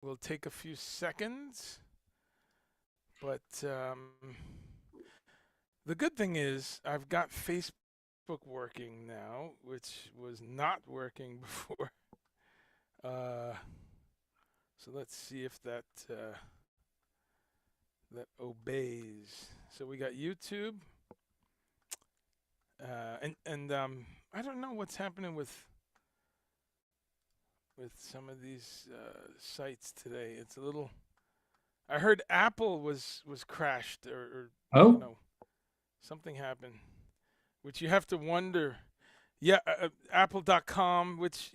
will take a few seconds, but the good thing is I've got Facebook working now, which was not working before. Uh, so let's see if that obeys. So we got YouTube, and I don't know what's happening with some of these sites today. It's a little. I heard Apple was crashed, or Oh, something happened, which you have to wonder. Yeah, Apple.com, which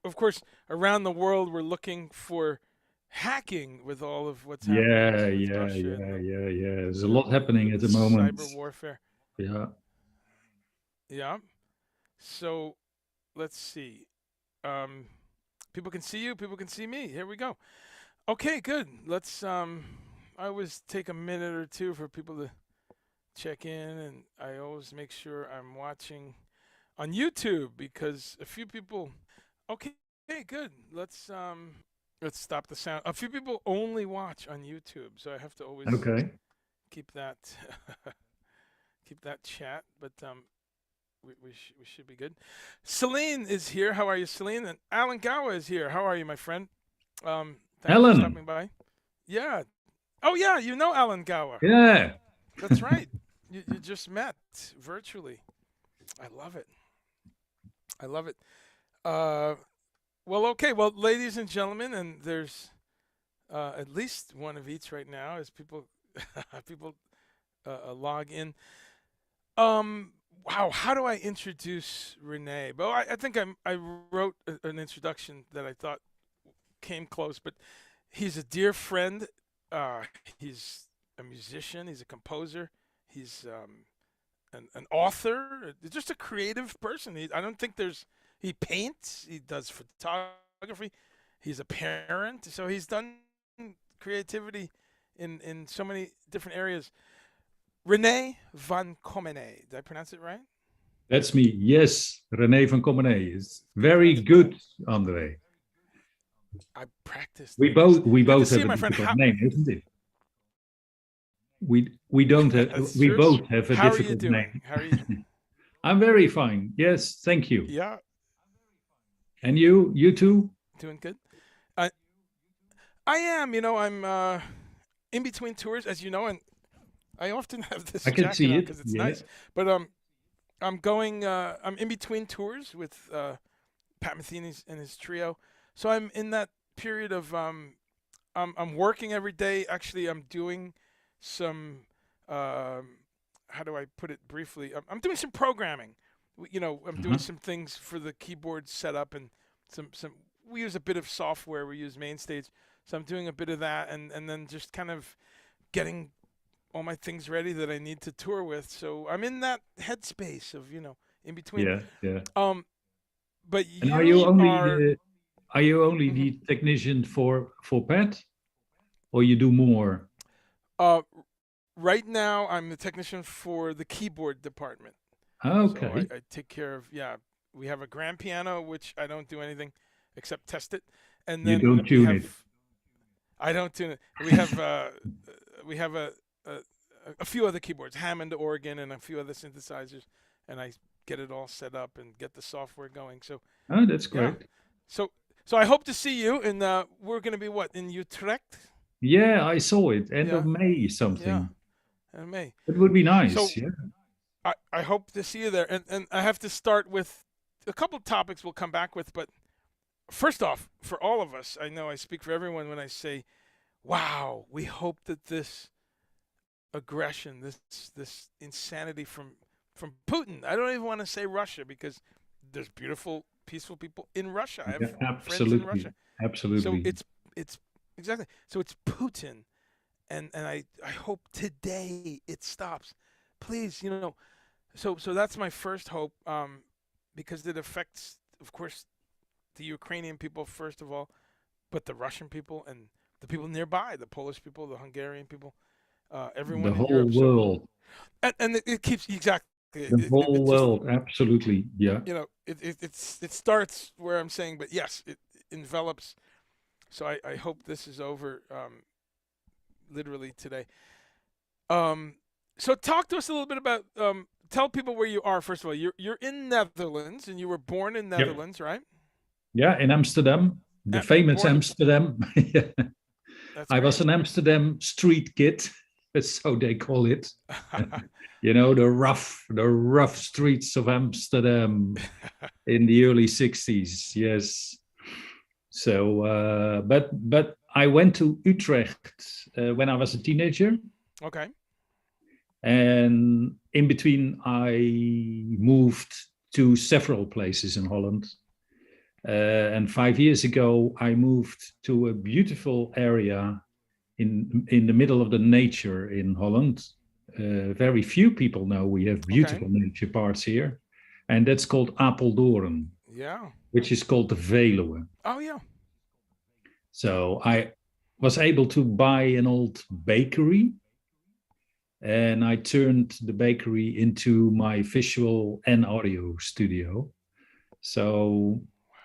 of course, around the world we're looking for hacking with all of what's happening yeah, with yeah, Russia and yeah, yeah, yeah. There's a the lot happening at the moment. cyber warfare. Yeah. Yeah. So let's see. Um, People can see you. People can see me. Here we go. Okay, good. Let's. I always take a minute or two for people to check in, and I always make sure I'm watching on YouTube because a few people. Okay, good. Let's stop the sound. A few people only watch on YouTube, so I have to always Okay. keep that keep that chat. But we should be good. Celine is here. How are you, Celine? And Alan Gowa is here. How are you, my friend? Thank you for Alan. stopping by. Yeah. Oh yeah, you know Alan Gowa. Yeah. That's right. You just met virtually. I love it. I love it. Uh, well, okay. Well, ladies and gentlemen, and there's at least one of each right now as people log in. Um, wow. How do I introduce Renee? Well, I think I wrote an introduction that I thought came close, but he's a dear friend. He's a musician. He's a composer. He's an author. Just a creative person. I don't think there's. He paints. He does photography. He's a parent. So he's done creativity in so many different areas. René van Commenée. Did I pronounce it right? That's me. Yes, René van Commenée is You very pronounced it right. good, Andre. I practiced We it. Good. both we Good to both see have you, a my friend. difficult How? name, isn't it? We don't have That's we true. both have a How are you difficult doing? name. How are you? I'm very fine. Yes, thank you. Yeah, And you too? doing good. I I am. I'm in between tours, as you know, and I often have this I can jacket see on it. because it's Yeah. nice. But I'm going. I'm in between tours with Pat Metheny and his trio, so I'm in that period of I'm working every day. Actually, I'm doing some. Um, how do I put it briefly? I'm doing some programming. I'm doing Uh-huh. some things for the keyboard setup and some. We use a bit of software. We use MainStage, so I'm doing a bit of that, and then just kind of getting all my things ready that I need to tour with. So I'm in that headspace of in between. Yeah, yeah. Um, but And you are are you only mhm. the technician for Pat, or you do more? uh right now. I'm the technician for the keyboard department. So Okay. I take care of yeah. We have a grand piano which I don't do anything except test it, and You then don't we tune it. have I don't tune it. We have a a few other keyboards, Hammond organ, and a few other synthesizers, and I get it all set up and get the software going. So Oh, that's yeah, great. so I hope to see you, and we're gonna be what in Utrecht? Yeah, I saw it. End of Yeah, May yeah, something. in May. It would be nice. So Yeah. I hope to see you there, and I have to start with a couple topics we'll come back with, but first off, for all of us, I know I speak for everyone when I say, wow, we hope that this aggression, this insanity from Putin. I don't even want to say Russia because there's beautiful, peaceful people in Russia. I Yeah, have friends in absolutely. Russia. So Absolutely. it's exactly. So it's Putin, and I hope today it stops. Please, So that's my first hope, because it affects, of course, the Ukrainian people first of all, but the Russian people and the people nearby, the Polish people, the Hungarian people, The everyone in whole Europe. So world. and it keeps exactly The it whole just world. Absolutely. Yeah. it starts where I'm saying, but yes, it envelops. So I hope this is over literally today. Um, so talk to us a little bit about. Tell people where you are. First of all, you're in Netherlands, and you were born in Yep. Netherlands, right? Yeah, in Amsterdam, the famous Born. Amsterdam. That's I great. was an Amsterdam street kid, so they call it. You know, the rough streets of Amsterdam in the early 60s. Yes. So, but I went to Utrecht when I was a teenager. Okay. And in between, I moved to several places in Holland. And 5 years ago, I moved to a beautiful area in the middle of the nature in Holland. Very few people know we have Okay. beautiful nature parts here, and that's called Apeldoorn, Yeah. which is called the Veluwe. Oh yeah. So I was able to buy an old bakery, and I turned the bakery into my visual and audio studio. So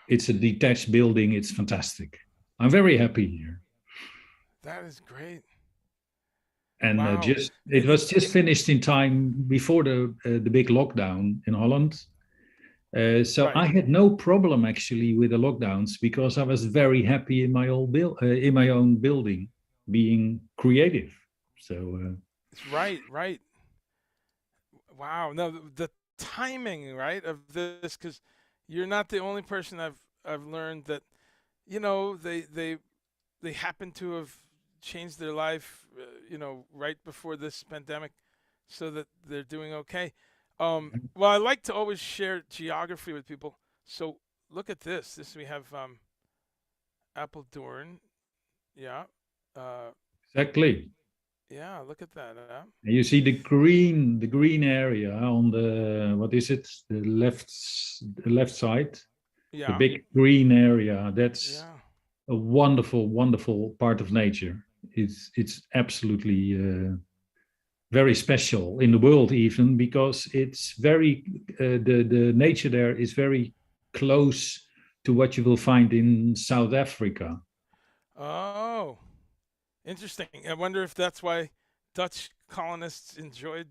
it's a detached building. It's fantastic. I'm very happy here. That is great. And Wow. just it was just finished in time before the big lockdown in Holland. So Right. I had no problem actually with the lockdowns because I was very happy in my in my own building, being creative. So Right. Right. Wow. No, the timing, right, of this, because you're not the only person I've learned that, they happen to have changed their life, right before this pandemic, so that they're doing okay. Well, I like to always share geography with people. So look at this. This we have Apeldoorn. Yeah. Uh, exactly. yeah. Look at that. And you see the green area on the what is it? The left side, the Yeah. big green area. That's Yeah. a wonderful, wonderful part of nature. It's absolutely very special in the world, even because it's very the nature there is very close to what you will find in South Africa. Oh, interesting. I wonder if that's why Dutch colonists enjoyed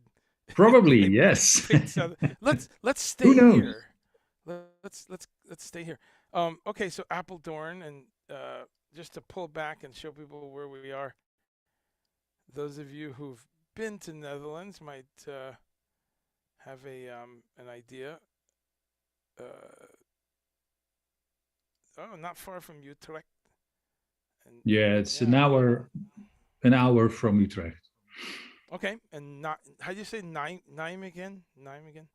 Probably they yes. picked South. Let's Who stay knows? here. Let's stay here. Okay, so Apeldoorn, and just to pull back and show people where we are. Those of you who've been to Netherlands might have an idea. Uh, oh, not far from Utrecht. And Yeah, it's yeah. an hour from Utrecht. Okay, and not how do you say Nijmegen? Nijmegen?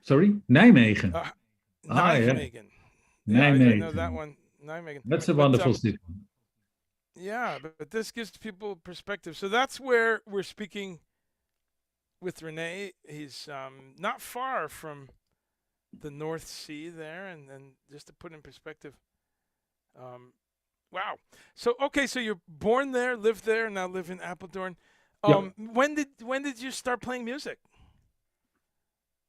Sorry, Nijmegen. Uh, Ah, yeah, Nijmegen. Yeah, I know that Nijmegen. one. Nijmegen. That's a But wonderful city. yeah, but this gives people perspective. So that's where we're speaking with René. He's not far from the North Sea there, and just to put in perspective, um, wow. So okay, so you're born there, lived there, now live in Apeldoorn. Yeah, When did you start playing music?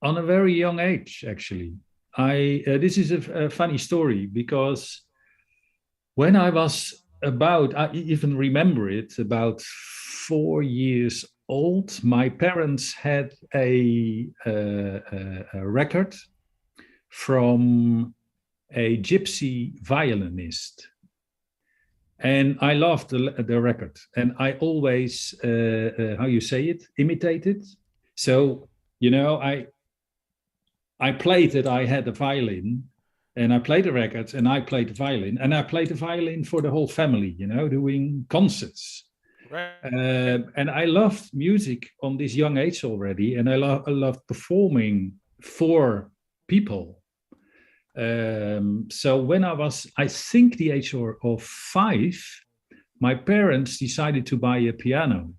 on a very young age, actually. I this is a funny story because when I was I even remember it, about 4 years old, my parents had a record from a gypsy violinist. And I loved the record. And I always, how you say it, imitated. So, you know, I played it. I had a violin and I played the records and I played the violin and I played the violin for the whole family, you know, doing concerts. Right. And I loved music on this young age already. And I loved performing for people. So when I think the age of 5, my parents decided to buy a piano.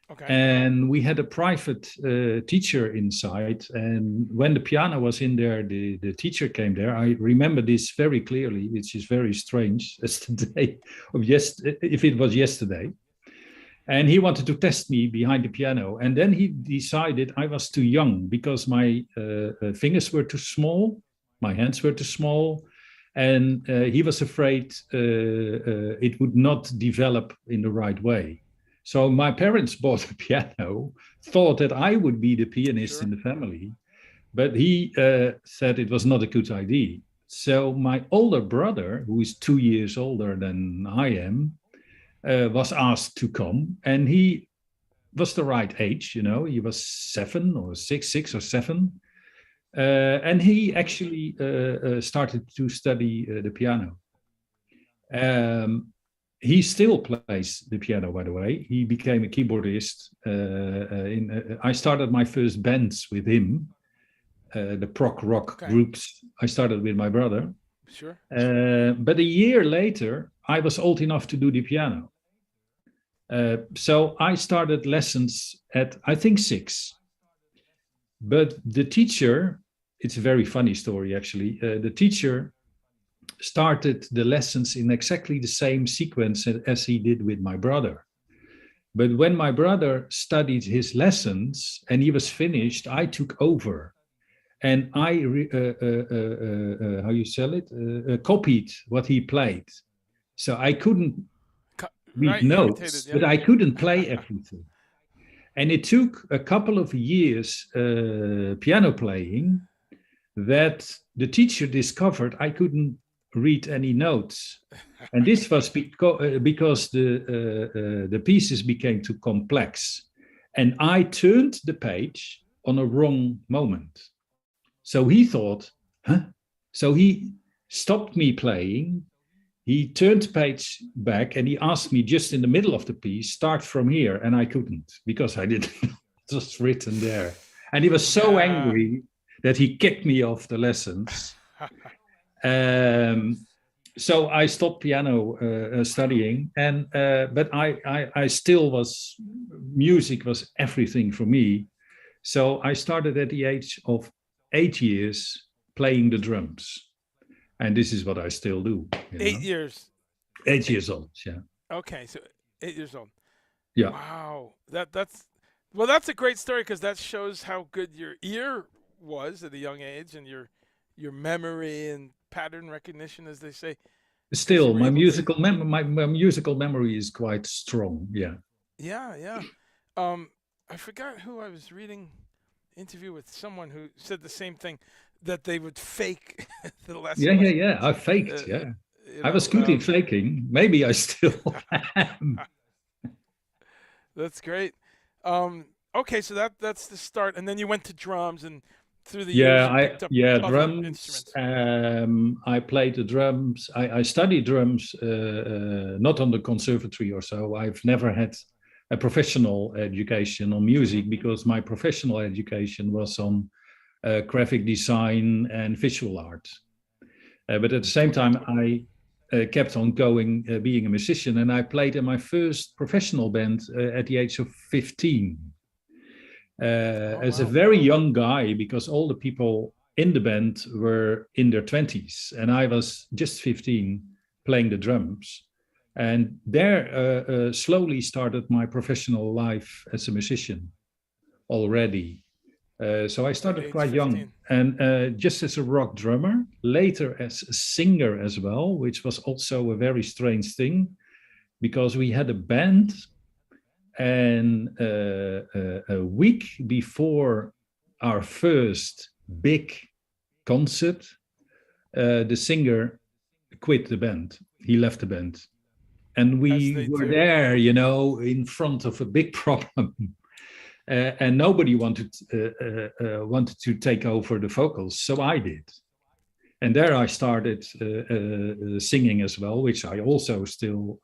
Okay. And we had a private teacher inside. And when the piano was in there, the teacher came there. I remember this very clearly, which is very strange as the day of if it was yesterday. And he wanted to test me behind the piano. And then he decided I was too young because my fingers were too small, my hands were too small. And he was afraid it would not develop in the right way. So my parents bought a piano, thought that I would be the pianist in the family, but he said it was not a good idea. So my older brother, who is 2 years older than I am, was asked to come, and he was the right age, you know, he was 6 or 7. And he actually started to study the piano. He still plays the piano, by the way. He became a keyboardist. I started my first bands with him, the prog rock groups. I started with my brother. Sure. But a year later, I was old enough to do the piano. So I started lessons at, I think, 6. But the teacher, it's a very funny story actually, the teacher started the lessons in exactly the same sequence as he did with my brother. But when my brother studied his lessons and he was finished, I took over. And I, copied what he played. So I couldn't read notes, but I couldn't play everything. And it took a couple of years piano playing that the teacher discovered I couldn't read any notes. And this was because the pieces became too complex. And I turned the page on a wrong moment. So he thought, huh? So he stopped me playing. He turned the page back and he asked me just in the middle of the piece, start from here. And I couldn't because I didn't, it was written there. And he was so angry that he kicked me off the lessons. So I stopped piano studying, but I still was, music was everything for me. So I started at the age of 8 years playing the drums. And this is what I still do. 8 years. 8 years old, yeah. Okay, so 8 years old. Yeah. Wow, that's a great story because that shows how good your ear was at a young age and your memory and pattern recognition, as they say. Still, my musical memory is quite strong. Yeah. Yeah. I forgot who I was reading interview with someone who said the same thing, that they would fake the lesson. Yeah. I faked. I was good at faking. Maybe I still am. That's great. Okay, so that's the start, and then you went to drums, and through the years you picked up other drums. Instruments. I played the drums. I studied drums, not on the conservatory or so. I've never had a professional education on music because my professional education was on graphic design and visual art. But at the same time, I kept on going, being a musician, and I played in my first professional band at the age of 15. As a very young guy, because all the people in the band were in their 20s, and I was just 15 playing the drums. And there slowly started my professional life as a musician already. So I started quite 15. Young, and just as a rock drummer, later as a singer as well, which was also a very strange thing, because we had a band, and a week before our first big concert, the singer quit the band. He left the band. And we were there, in front of a big problem. And nobody wanted to take over the vocals, so I did. And there I started singing as well, which I also still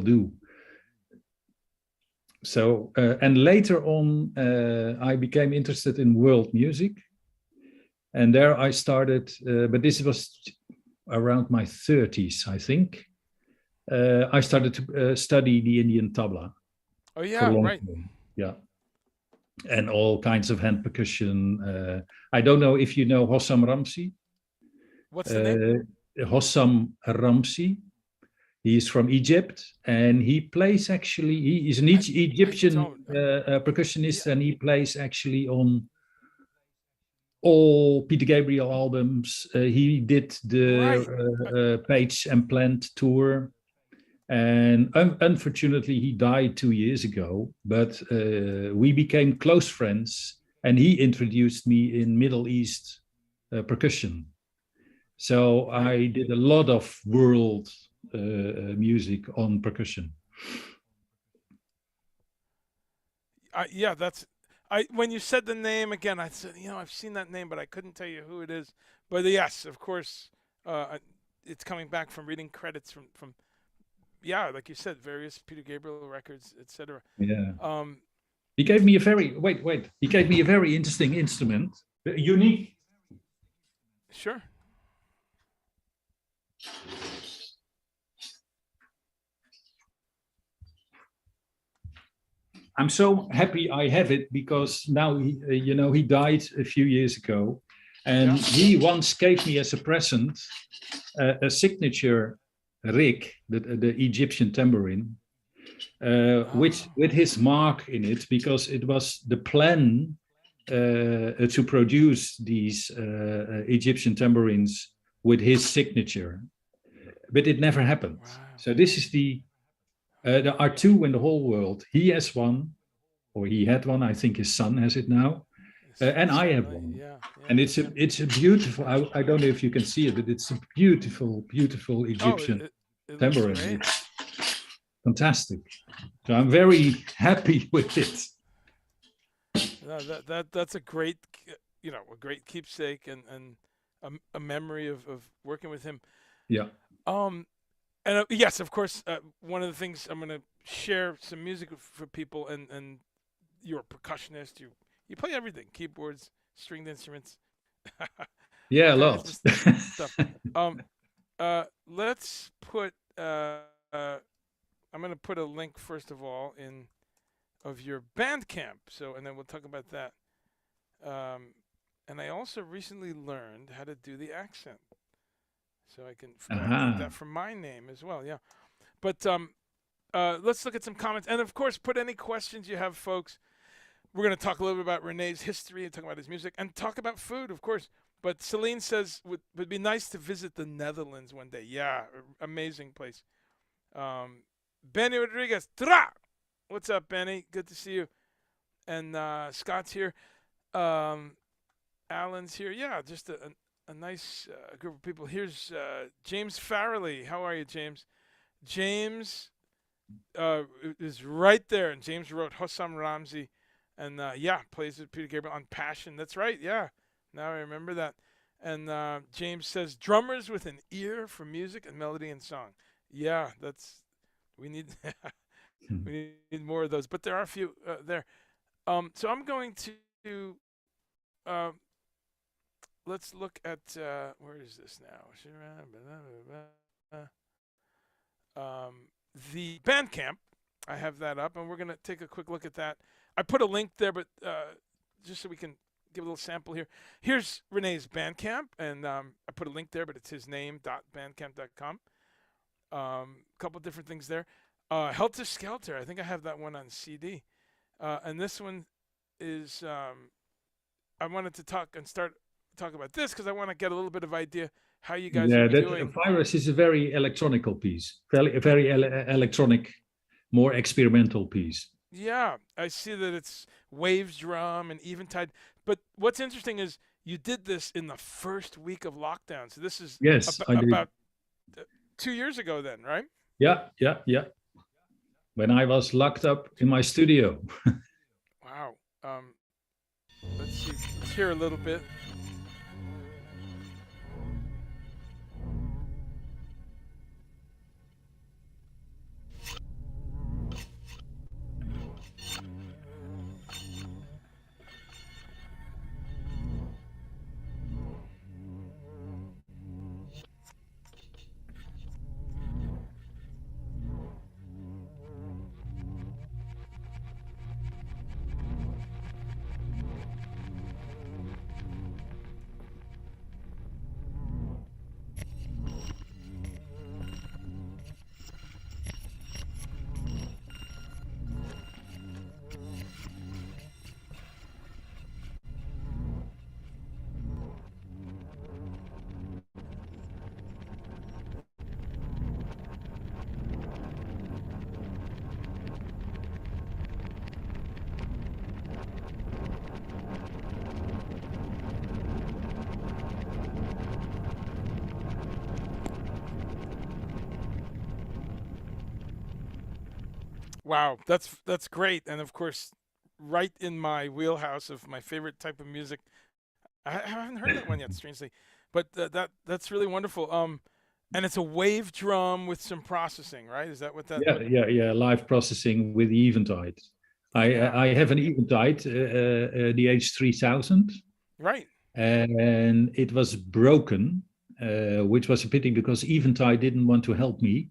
do. So, and later on, I became interested in world music. And there I started, but this was around my 30s, I think. I started to study the Indian tabla. Oh, yeah, right. Yeah. And all kinds of hand percussion. I don't know if you know Hossam Ramsi. What's the name? Hossam Ramsi. He is from Egypt, and he plays actually, he is an Egyptian percussionist, and he plays actually on all Peter Gabriel albums. He did Right. the Page and Plant tour. And unfortunately, he died 2 years ago, but we became close friends, and he introduced me in Middle East percussion. So I did a lot of world music on percussion. Yeah, that's. When you said the name again, I said, I've seen that name, but I couldn't tell you who it is. But yes, of course, it's coming back from reading credits from yeah, like you said, various Peter Gabriel records, etc. Yeah. He gave me a very He gave me a very interesting instrument, unique. Sure. I'm so happy I have it because now he died a few years ago, and he once gave me as a present a signature rig, the Egyptian tambourine, with his mark in it, because it was the plan to produce these Egyptian tambourines with his signature, but it never happened. Wow. So this is there are two in the whole world. He has one, or he had one. I think his son has it now, and I have one. Yeah. And it's a beautiful. I don't know if you can see it, but it's a beautiful, beautiful Egyptian tambourine. It's fantastic. So I'm very happy with it. That's a great, a great keepsake and a memory of working with him. Yeah. And yes, of course, one of the things I'm going to share some music for people, and you're a percussionist. You play everything: keyboards, stringed instruments. Yeah, a lot. Stuff. Let's put. I'm going to put a link first of all of your Bandcamp. So, and then we'll talk about that. And I also recently learned how to do the accent. So I can need that for my name as well, yeah. But let's look at some comments. And, of course, put any questions you have, folks. We're going to talk a little bit about René's history and talk about his music and talk about food, of course. But Celine says would be nice to visit the Netherlands one day. Yeah, amazing place. Benny Rodriguez, tra! What's up, Benny? Good to see you. And Scott's here. Alan's here. Yeah, just a nice group of people. Here's James Farrelly. How are you, James? James is right there, and James wrote Hossam Ramzi, and plays with Peter Gabriel on Passion. That's right, yeah. Now I remember that. And James says, drummers with an ear for music and melody and song. Yeah, we need we need more of those, but there are a few there. So I'm going to let's look at where is this now? The Bandcamp. I have that up, and we're gonna take a quick look at that. I put a link there, but just so we can give a little sample here. Here's René's Bandcamp, and I put a link there, but it's his name.bandcamp.com. A couple different things there. Helter Skelter. I think I have that one on CD, and this one is. I wanted to talk about this because I want to get a little bit of idea how you guys are doing. Virus is a very electronical piece, very electronic, more experimental piece. Yeah, I see that it's waves drum and eventide. But what's interesting is you did this in the first week of lockdown. So this is about 2 years ago then, right? Yeah. When I was locked up in my studio. Wow. Let's see. Let's hear a little bit. Wow, that's great, and of course, right in my wheelhouse of my favorite type of music. I haven't heard that one yet, strangely, but that's really wonderful. And it's a wave drum with some processing, right? Is that what that? Yeah. Live processing with the Eventide. Yeah, I have an Eventide, the H3000, right. and it was broken, which was a pity because Eventide didn't want to help me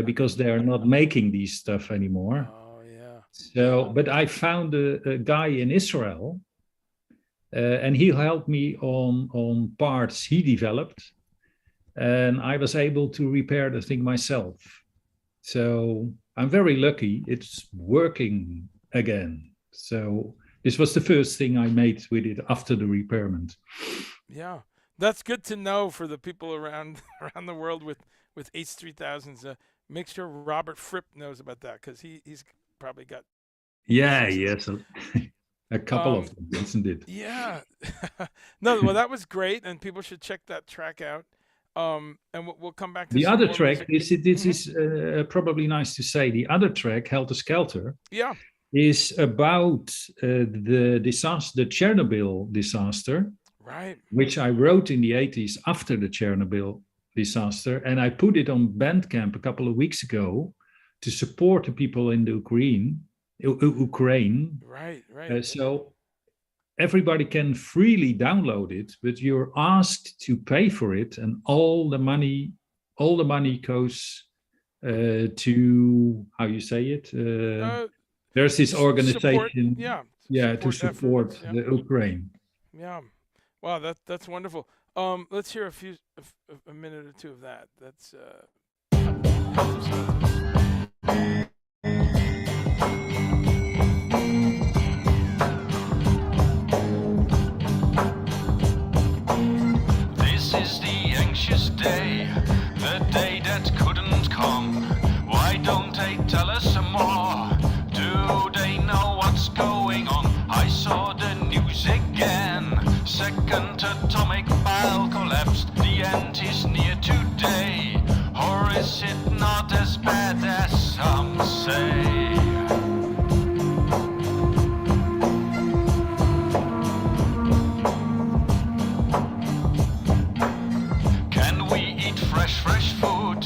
because they are not making these stuff anymore. Oh yeah. So, but I found a guy in Israel, and he helped me on parts he developed, and I was able to repair the thing myself. So I'm very lucky. It's working again. So this was the first thing I made with it after the repairment. Yeah, that's good to know for the people around around the world with H3000s. Make sure Robert Fripp knows about that because he's probably got Yeah, six of them. yes, a couple Um, of them, isn't it? yeah, no, well that was great, and people should check that track out. And we'll come back to The some other more track, music. this is probably nice to say. The other track, Helter Skelter, Yeah, is about the disaster, the Chernobyl disaster, right. which I wrote in the 80s after the Chernobyl disaster. And I put it on Bandcamp a couple of weeks ago to support the people in the Ukraine. Right, right. So everybody can freely download it, but you're asked to pay for it, and all the money goes to how you say it. Uh, There's this support, organization, yeah, yeah, to support support efforts, yeah, the Ukraine. yeah. Wow, that's wonderful. Let's hear a minute or two of that. That's Helter Skelter. This is the anxious day, the day that couldn't come. Why don't they tell us some more? Do they know what's going on? I saw the news again. Second atomic pile collapsed. The end is near today. Or is it not as bad as some say? Fresh food,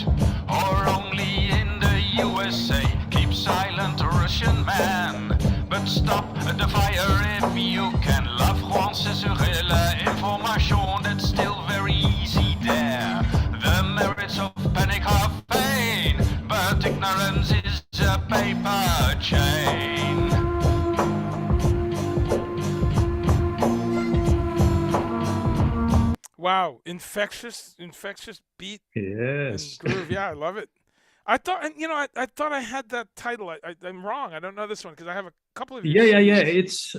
or only in the USA? Keep silent, Russian man, but stop the fire if you can. La France is information that's still very easy there. The merits of panic are pain, but ignorance is a paper chain. Wow, infectious beat and Yes. groove. Yeah, I love it. I thought, and I thought I had that title. I'm wrong. I don't know this one because I have a couple of your Yeah. CDs.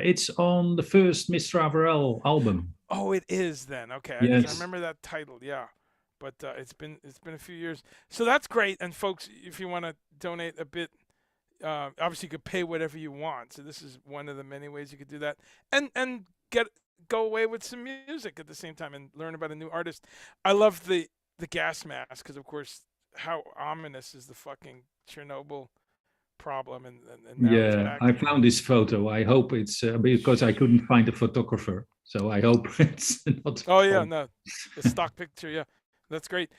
It's on the first Mr. Averell album. Oh, it is then. Okay, because I Yes. remember that title. Yeah, but it's been a few years. So that's great. And folks, if you want to donate a bit, obviously you could pay whatever you want. So this is one of the many ways you could do that, and go away with some music at the same time and learn about a new artist. I love the gas mask because of course how ominous is the fucking Chernobyl problem, and now it's Yeah, back. I found this photo. I hope it's because I couldn't find a photographer. So I hope it's not. Oh yeah, Fun. no, a stock picture. Yeah, that's great.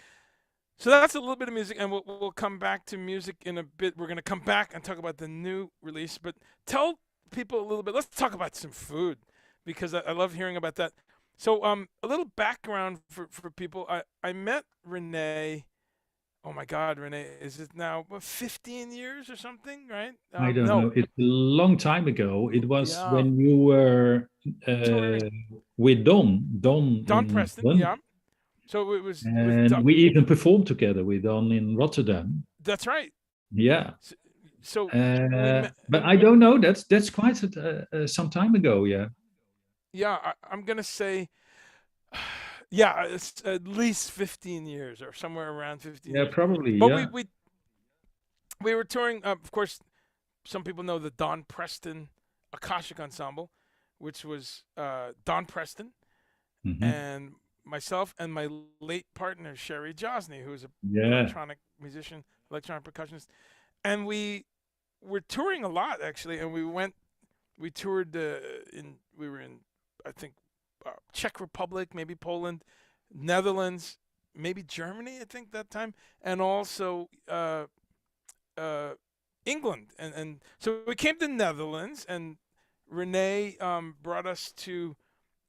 So that's a little bit of music, and we'll come back to music in a bit. We're gonna come back and talk about the new release, but tell people a little bit. Let's talk about some food because I love hearing about that. So a little background for people. I met René. Oh my God, René, is it now 15 years or something, right? I don't No, know. It's a long time ago. It was yeah, when you were touring with Don Don in Preston, Holland, yeah. So it was with and we even performed together with Don in Rotterdam. that's right. Yeah, So, so we met. but I don't know. That's quite some time ago. Yeah. Yeah, I'm gonna say, yeah, it's at least 15 years or somewhere around 15 Yeah, years. probably. But Yeah. we were touring. Of course, some people know the Don Preston Akashic Ensemble, which was Don Preston Hmm. and myself and my late partner Sherry Josney, who's an Yeah. electronic musician, electronic percussionist, and we we're touring a lot actually, and we toured we were in, I think, Czech Republic, maybe Poland, Netherlands, maybe Germany, I think that time, and also England, and so we came to Netherlands, and René brought us to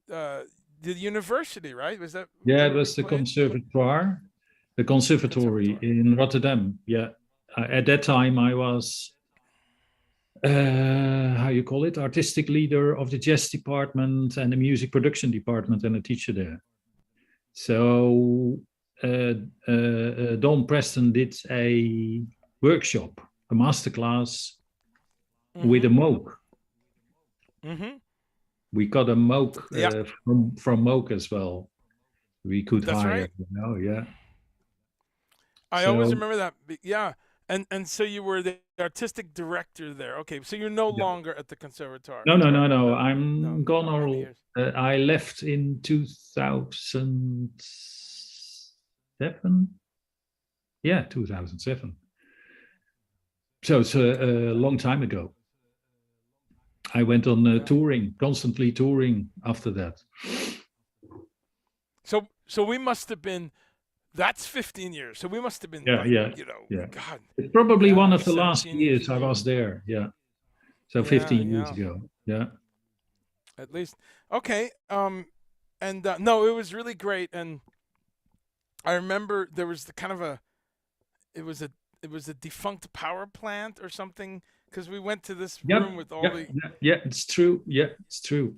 the university, right? Was that? Yeah, it was the conservatoire, the conservatory in Rotterdam. Yeah, at that time I was how you call it, artistic leader of the jazz department and the music production department, and a teacher there. So Don Preston did a workshop, a masterclass with a Moog. Mm-hmm. We got a Moog from Moog as well. We could hire, right. Yeah. I always remember that. Yeah. And so you were the artistic director there. Okay, so you're no longer at the conservatoire. No. I'm gone all. I left in 2007. Yeah, 2007. So it's a long time ago. I went on touring, constantly touring after that. So we must have been. That's 15 years. So we must have been. God. It's probably one of the last years I was there. Yeah. So 15 years ago. Yeah. At least. Okay. And no, it was really great. And I remember there was it was a defunct power plant or something, because we went to this room with all the. Yeah, it's true. Yeah, it's true.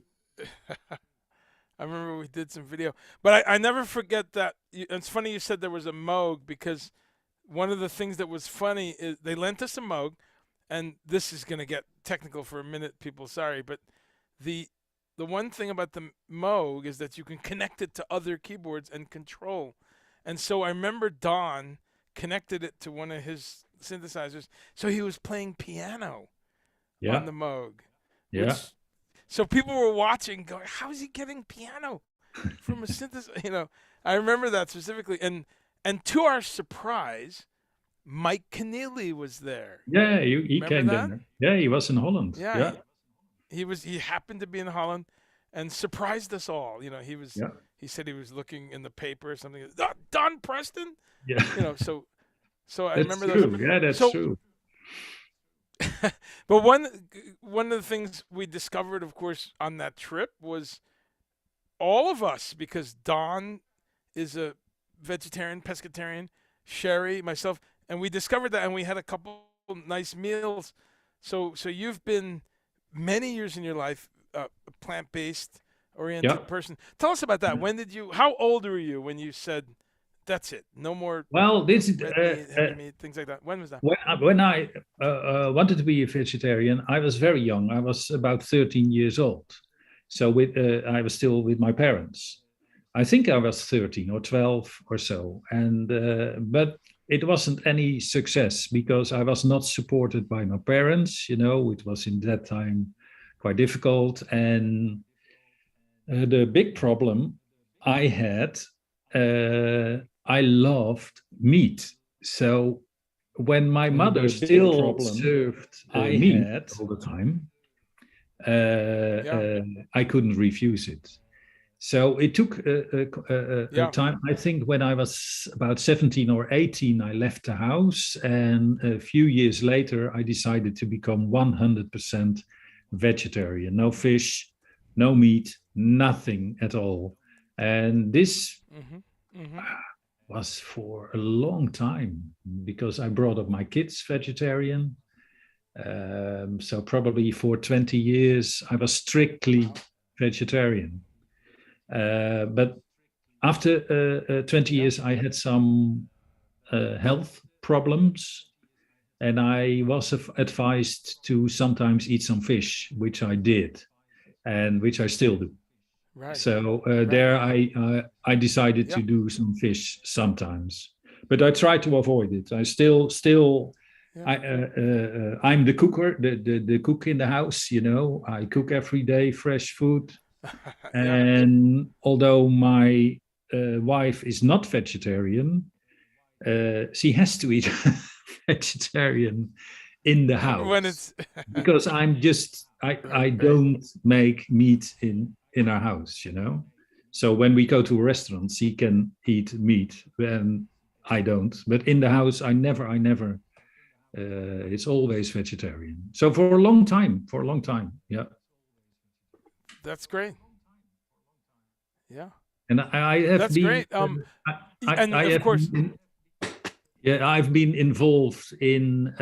I remember we did some video, but I never forget that. It's funny you said there was a Moog, because one of the things that was funny is they lent us a Moog, and this is going to get technical for a minute, people, sorry, but the one thing about the Moog is that you can connect it to other keyboards and control. And so I remember Don connected it to one of his synthesizers, so he was playing piano on the Moog. Yeah. So people were watching, going, "How is he getting piano from a synthesizer?" I remember that specifically. And to our surprise, Mike Keneally was there. Yeah, he came there. Yeah, he was in Holland. Yeah. He happened to be in Holland, and surprised us all. He was. Yeah. He said he was looking in the paper or something. Don Preston. Yeah. So I remember true. those. Yeah, that's true. But one of the things we discovered, of course, on that trip was all of us, because Don is a vegetarian, pescatarian, Sherry, myself, and we discovered that, and we had a couple nice meals. So you've been many years in your life a plant-based oriented person. Tell us about that. How old were you when you said, that's it, no more? Well, this is meat, things like that. When was that? When I wanted to be a vegetarian, I was very young. I was about 13 years old. So I was still with my parents. I think I was 13 or 12 or so. And but it wasn't any success, because I was not supported by my parents. It was in that time quite difficult. And the big problem I had, I loved meat. So when my mother still served meat all the time, I couldn't refuse it. So it took a time. I think when I was about 17 or 18, I left the house, and a few years later, I decided to become 100% vegetarian. No fish, no meat, nothing at all. And this was for a long time, because I brought up my kids vegetarian. So probably for 20 years, I was strictly vegetarian. But after 20 years, I had some health problems, and I was advised to sometimes eat some fish, which I did, and which I still do. Right. So there I decided to do some fish sometimes, but I try to avoid it. I still I'm the cooker, the cook in the house. I cook every day fresh food, and although my wife is not vegetarian, she has to eat vegetarian in the house. When it's Because I right. don't make meat in our house, you know. So when we go to restaurants, he can eat meat, and I don't. But in the house, I never. It's always vegetarian. So for a long time, yeah. That's great. Yeah, And I have that's been, great. And I of have course, been, yeah, I've been involved in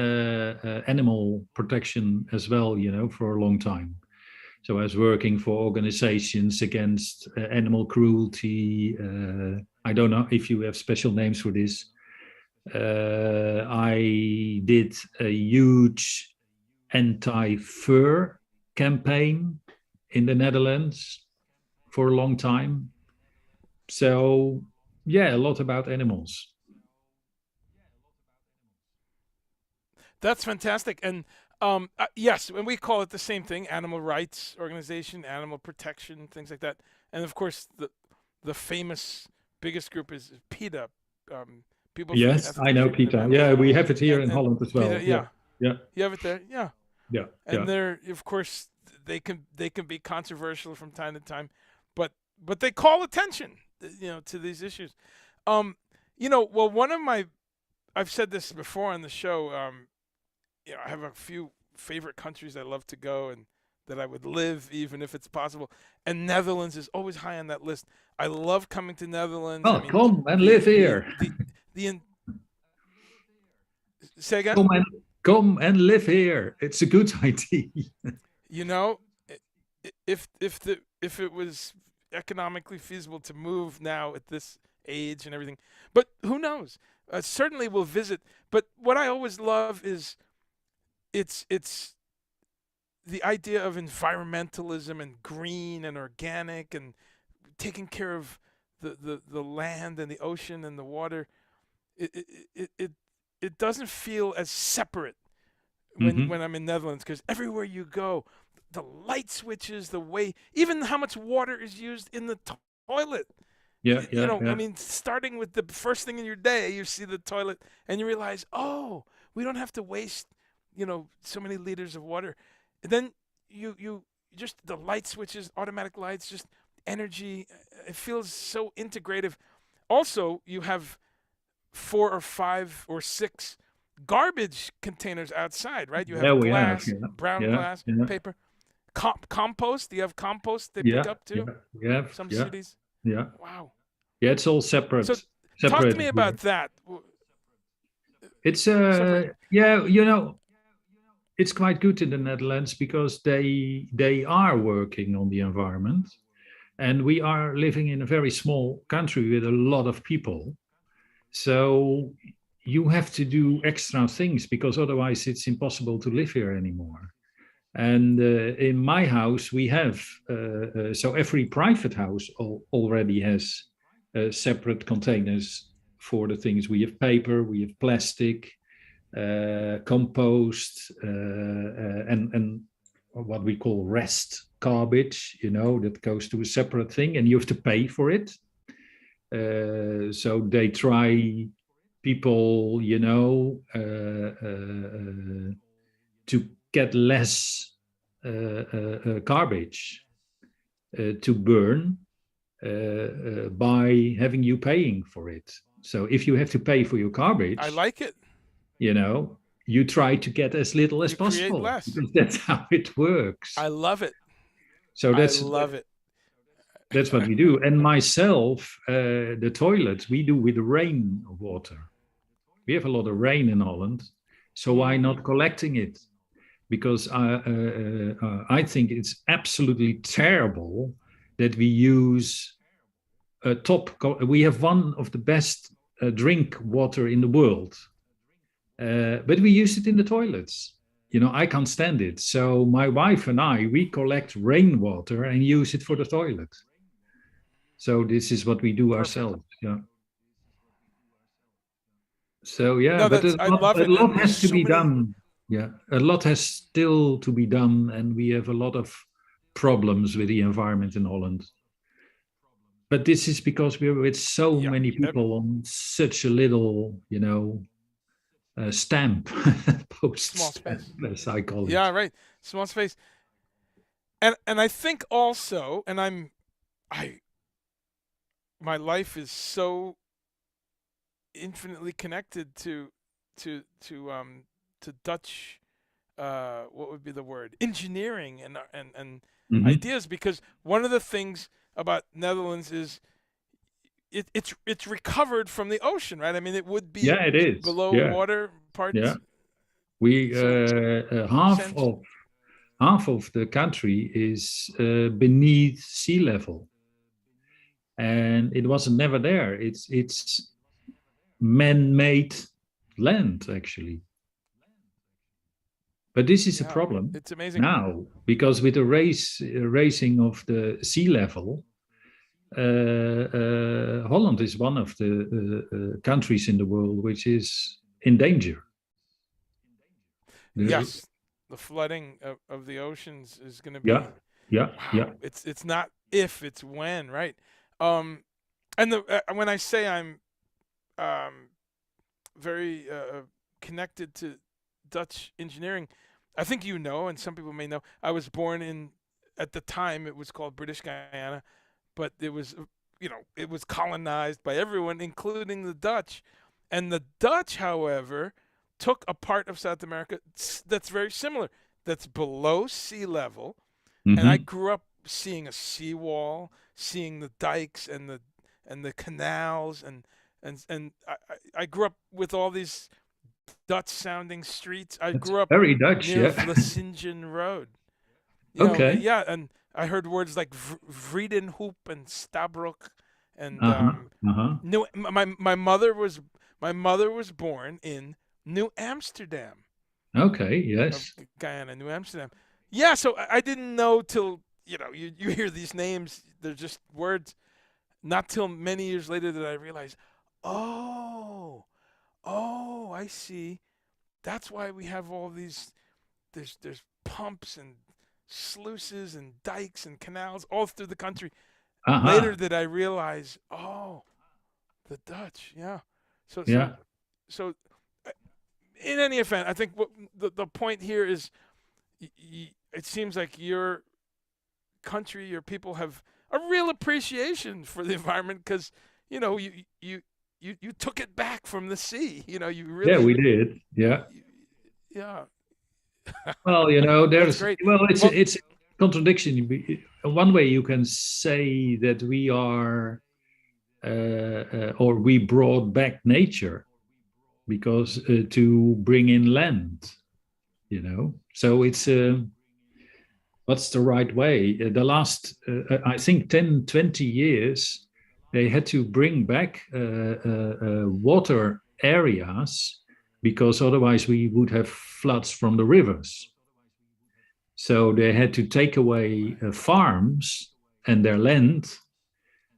animal protection as well, you know, for a long time. So I was working for organizations against animal cruelty. I don't know if you have special names for this. I did a huge anti-fur campaign in the Netherlands for a long time. So, yeah, a lot about animals. that's fantastic. And yes, and we call it the same thing: animal rights organization, animal protection, things like that. And of course, the famous biggest group is PETA. People for Yes, I ethical know treatment of Peter. animals. Yeah, we have it here in And Holland as PETA, well. yeah, Yeah, you have it there, yeah. yeah, And yeah. they're, of course, they can be controversial from time to time, but they call attention, to these issues. Well, one of my, I've said this before on the show. I have a few favorite countries I love to go and that I would live even if it's possible. And Netherlands is always high on that list. I love coming to Netherlands. I Oh, mean, come and the live the here. the the, in, say again. Come and live here. It's a good idea. You know, if it was economically feasible to move now at this age and everything, but who knows? Certainly we'll visit. But what I always love is it's the idea of environmentalism and green and organic and taking care of the land and the ocean and the water. It doesn't feel as separate when I'm in Netherlands, because everywhere you go, the light switches, the way, even how much water is used in the toilet. Yeah, yeah, I yeah. mean, starting with the first thing in your day, you see the toilet and you realize, oh, we don't have to waste, so many liters of water. And then you just the light switches, automatic lights, just energy. It feels so integrative. Also, you have 4 or 5 or 6 garbage containers outside, right? You Yeah, have we have. glass, Yeah, brown yeah, glass, yeah, paper. Compost? Do you have compost they pick yeah, up yeah. too? We have. Some Yeah, cities. yeah, Wow. yeah. It's all So separate. talk to Separated me here. about that. It's Separate. yeah, it's quite good in the Netherlands because they are working on the environment, and we are living in a very small country with a lot of people. So you have to do extra things because otherwise it's impossible to live here anymore. And in my house, we have, so every private house already has separate containers for the things. We have paper, we have plastic, compost, and what we call rest garbage, that goes to a separate thing, and you have to pay for it. So they try people, to get less garbage to burn by having you paying for it. So if you have to pay for your garbage, I like it. You try to get as little as You create possible less. because that's how it works. I love it. So I love it. that's what we do. And myself, the toilets we do with rainwater. We have a lot of rain in Holland, so why not collecting it? Because I think it's absolutely terrible that we use we have one of the best drink water in the world, but we use it in the toilets. I can't stand it. So my wife and we collect rainwater and use it for the toilet. So this is what we do Perfect. ourselves. Yeah. So yeah, No, but I love it. a lot And has to so be many. done. Yeah, a lot has still to be done, and we have a lot of problems with the environment in Holland. But this is because we're with so Yeah. many people on such a little, stamp post Small stamp, space. as I call it. Yeah, right. Small space. And I think also, and my life is so infinitely connected to Dutch, what would be the word, engineering and Mhm. ideas, because one of the things about Netherlands is it's recovered from the ocean, right? I mean, it would be Yeah, it is. below Yeah, water yeah. parts. We So half of the country is beneath sea level, and it wasn't never there. It's man-made land actually. But this is a yeah, problem it's amazing. now because with the raising of the sea level, Holland is one of the countries in the world which is in danger. Yes, the flooding of the oceans is going to Yeah, be, yeah, yeah. wow. It's not if, it's when, right? Um, and when I say I'm um, very connected to Dutch engineering, I think you know, and some people may know, I was born in, at the time it was called British Guyana, but it was, it was colonized by everyone, including the Dutch. And the Dutch, however, took a part of South America that's very similar, that's below sea level. And I Mm-hmm. grew up seeing a seawall, seeing the dikes and the canals, and I grew up with all these Dutch sounding streets. I That's grew up very Dutch, near yeah. Vlissingen Road. Okay. Yeah, and I heard words like Vredenhoop and Stabroek, and Uh-huh. Uh-huh. New. My mother was born in New Amsterdam Okay, of yes. Guyana, New Amsterdam. Yeah, so I didn't know till you hear these names. They're just words. Not till many years later that I realized, oh, I see. That's why we have all these. There's pumps and sluices and dikes and canals all through the country. Later Uh-huh. did I realize, oh, the Dutch, yeah. So so Yeah. so uh, in any event, I think what the point here is, it seems like your country, your people have a real appreciation for the environment because you took it back from the sea. You Yeah, really, we did. Yeah. yeah. Well, That's there's great. it's Well, it's a contradiction. One way you can say that we are or we brought back nature because to bring in land. So it's what's the right way? The last, I think, 10, 20 years, they had to bring back water areas because otherwise we would have floods from the rivers. So they had to take away farms and their land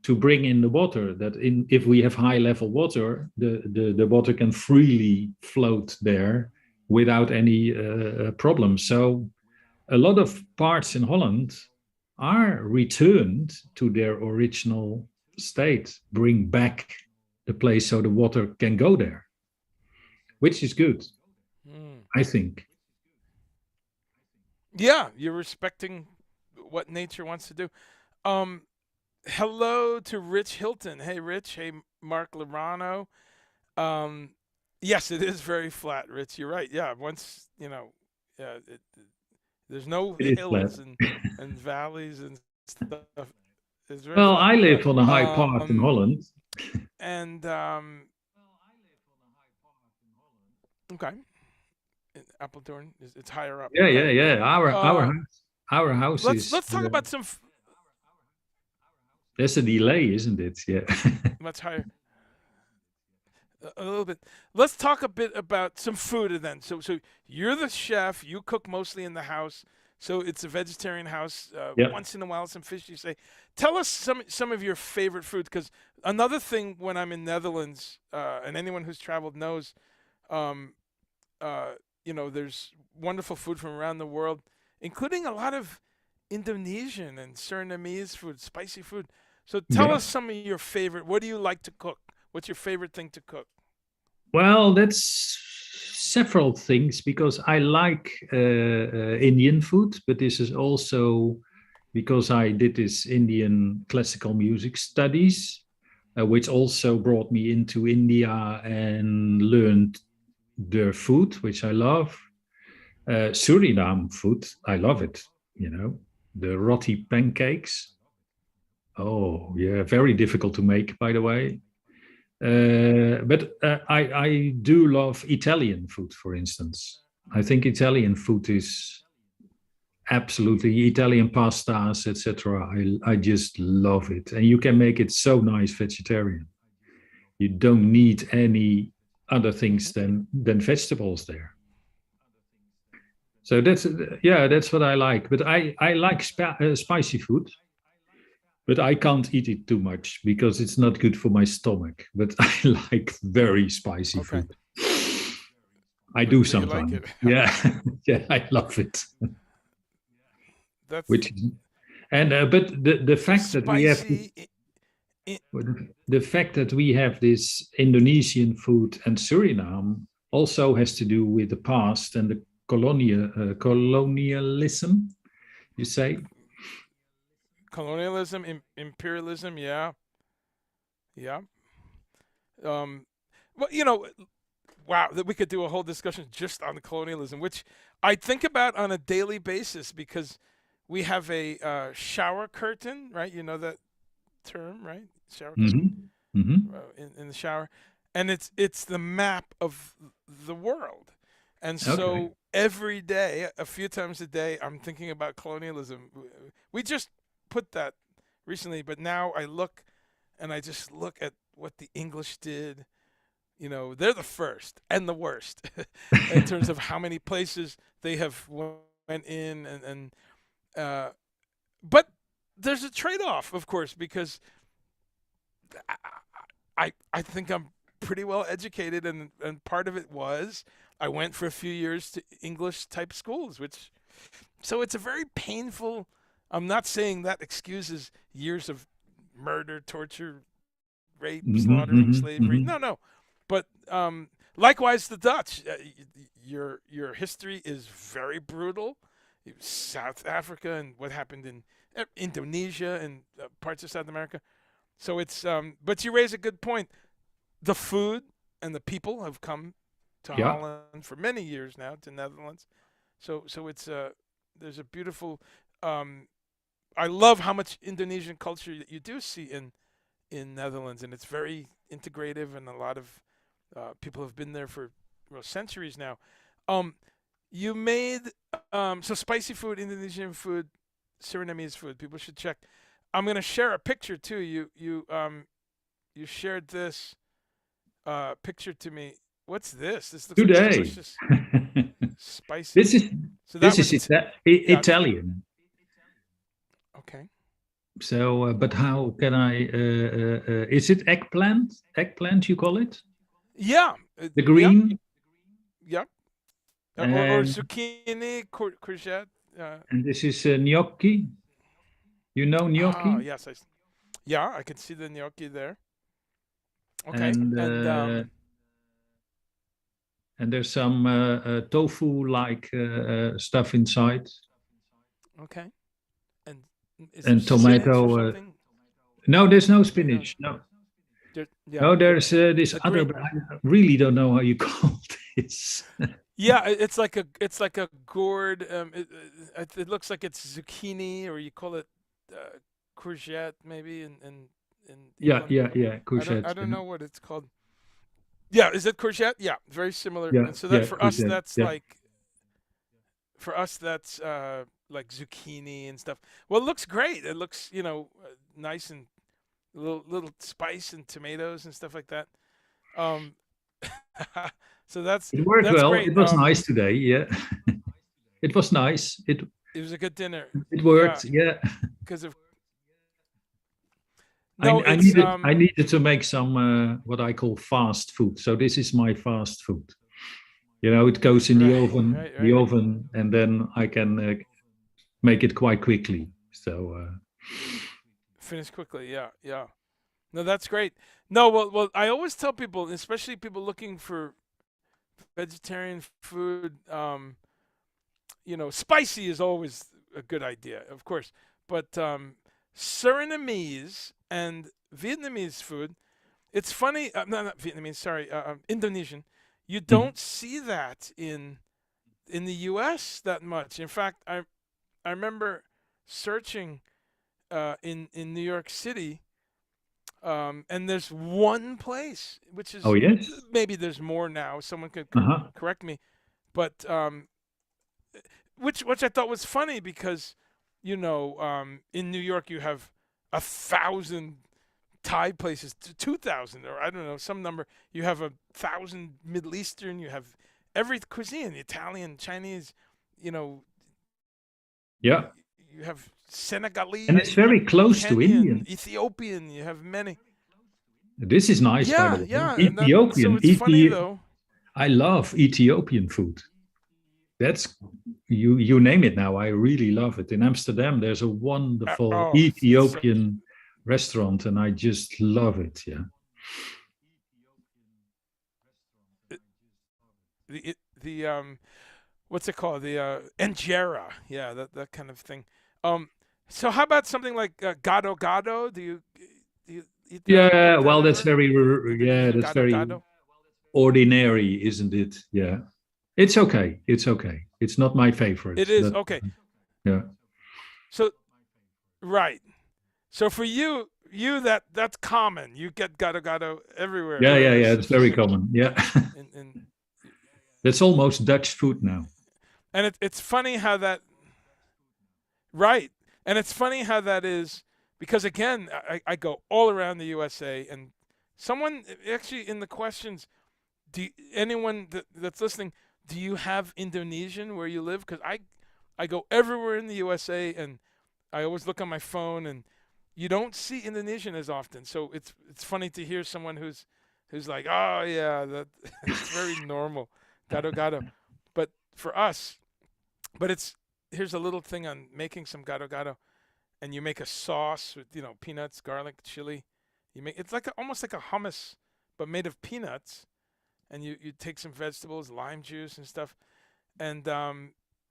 to bring in the water. If we have high level water, the water can freely float there without any problems. So a lot of parts in Holland are returned to their original state, bring back the place so the water can go there, which is good, hmm. I think. Yeah, you're respecting what nature wants to do. Um, Hello to Rich Hilton. Hey, Rich. Hey, Mark Lorano. Um, yes, it is very flat, Rich. You're right. Yeah, yeah, there's no It is flat. hills and valleys and stuff. It's very Well, flat. I live on a high part in Um, Holland. and okay, Appledorn it's higher up. Yeah, yeah, Okay. yeah. Uh, Our house is. let's talk about some There's a delay, isn't it? Yeah. much higher. A little bit. Let's talk a bit about some food then. So you're the chef. You cook mostly in the house. So it's a vegetarian house. Yeah. Once in a while, some fish. You say, tell us some of your favorite food. Because another thing when I'm in Netherlands, and anyone who's traveled knows, um, there's wonderful food from around the world, including a lot of Indonesian and Surinamese food, spicy food. So tell Yeah. us some of your favorite. What do you like to cook? What's your favorite thing to cook? Well, that's several things because I like Indian food, but this is also because I did this Indian classical music studies, which also brought me into India and learned their food, which I love. Suriname food, I love it. You know, the roti pancakes. Oh, yeah, very difficult to make, by the way. But I do love Italian food, for instance. I think Italian food is absolutely Italian pastas, etc. I just love it, and you can make it so nice vegetarian. You don't need any other things than vegetables there. So that's what I like. But I like spicy food, but I can't eat it too much because it's not good for my stomach. But I like very spicy Okay. food. I do But you like sometimes. it. Yeah, yeah, I love it. That's Which and but the fact that we have spicy. the fact that we have this Indonesian food and Suriname also has to do with the past and the colonialism. You say? Colonialism, imperialism, yeah. Um, well, wow, that we could do a whole discussion just on colonialism, which I think about on a daily basis because we have a shower curtain, right? You know that term, right? Shower curtain in the shower, and it's the map of the world, and so Okay. every day, a few times a day, I'm thinking about colonialism. We just put that recently, but now I look and I just look at what the English did. They're the first and the worst in terms of how many places they have went in, and but there's a trade-off, of course, because I think I'm pretty well educated, and part of it was I went for a few years to English type schools, so it's a very painful. I'm not saying that excuses years of murder, torture, rape, slaughtering, slavery. No. But likewise, the Dutch. Your history is very brutal. South Africa and what happened in Indonesia and parts of South America. So it's. But you raise a good point. The food and the people have come to Yeah. Holland for many years now, to Netherlands. So it's there's a beautiful. I love how much Indonesian culture that you do see in Netherlands, and it's very integrative, and a lot of people have been there for centuries now. You made so spicy food, Indonesian food, Surinamese food. People should check. I'm gonna share a picture too. You shared this picture to me. What's this? This looks like Today. delicious spicy. This is So this is Italian. Okay. So, but how can I? Is it eggplant? Eggplant, you call it? Yeah. The green. Yep. Or And- zucchini, courgette. And this is gnocchi. You know gnocchi? Oh, yes. Yeah, I can see the gnocchi there. Okay. And there's some tofu-like stuff inside. Okay. And is And there spinach or tomato, something? No, there's no spinach. No, Yeah. no, there's this The other. green- But I really don't know how you call this. Yeah, it's like a gourd. It looks like it's zucchini, or you call it courgette, maybe. In Yeah, England. courgette. I don't know what it's called. Yeah, is it courgette? Yeah, very similar. Yeah, And so that yeah, for us, courgette, that's yeah. like zucchini and stuff. Well, it looks great. It looks nice and a little spice and tomatoes and stuff like that. So that's It worked that's well. great. It was nice today. Yeah, it was nice. It was a good dinner. worked. Yeah. Because of I needed to make some what I call fast food. So this is my fast food. It goes in the oven, right. and then I can make it quite quickly. So finish quickly. Yeah. No, that's great. No, well, I always tell people, especially people looking for vegetarian food, spicy is always a good idea, of course. But Surinamese and Vietnamese food, it's funny. No, not Vietnamese. Sorry, Indonesian. You don't see that in the U.S. that much. In fact, I remember searching in New York City, and there's one place, which is Oh, yes. maybe there's more now. Someone could Uh-huh. correct me, but which I thought was funny because in New York you have 1,000 Thai places, 2,000, or I don't know, some number. You have 1,000 Middle Eastern. You have every cuisine: Italian, Chinese. Yeah. You have Senegalese, And it's very close to Kenyan, Indian. Ethiopian. You have many. This is nice, by the way. Yeah. Ethiopian. So it's funny though. I love Ethiopian food. That's you name it now. I really love it. In Amsterdam, there's a wonderful Ethiopian restaurant, and I just love it. Yeah. The what's it called? The injera. Yeah, that kind of thing. So how about something like gado gado? Do you eat that? Yeah. Well, that's ever? very that's very Gado. ordinary, isn't it? Yeah. It's okay. It's okay. It's not my favorite. It is but, okay. Yeah. So right. So for you that's common. You get gado gado everywhere. Yeah. It's very common. Yeah. in That's almost Dutch food now. And it's funny how that, right? And it's funny how that is, because again, I go all around the USA, and someone actually in the questions, anyone that's listening, do you have Indonesian where you live? Because I go everywhere in the USA, and I always look on my phone, and you don't see Indonesian as often. So it's funny to hear someone who's like, oh yeah, that it's very normal, gado gado. But for us, here's a little thing on making some gado gado, and you make a sauce with peanuts, garlic, chili. It's like almost like a hummus, but made of peanuts, and you take some vegetables, lime juice and stuff. And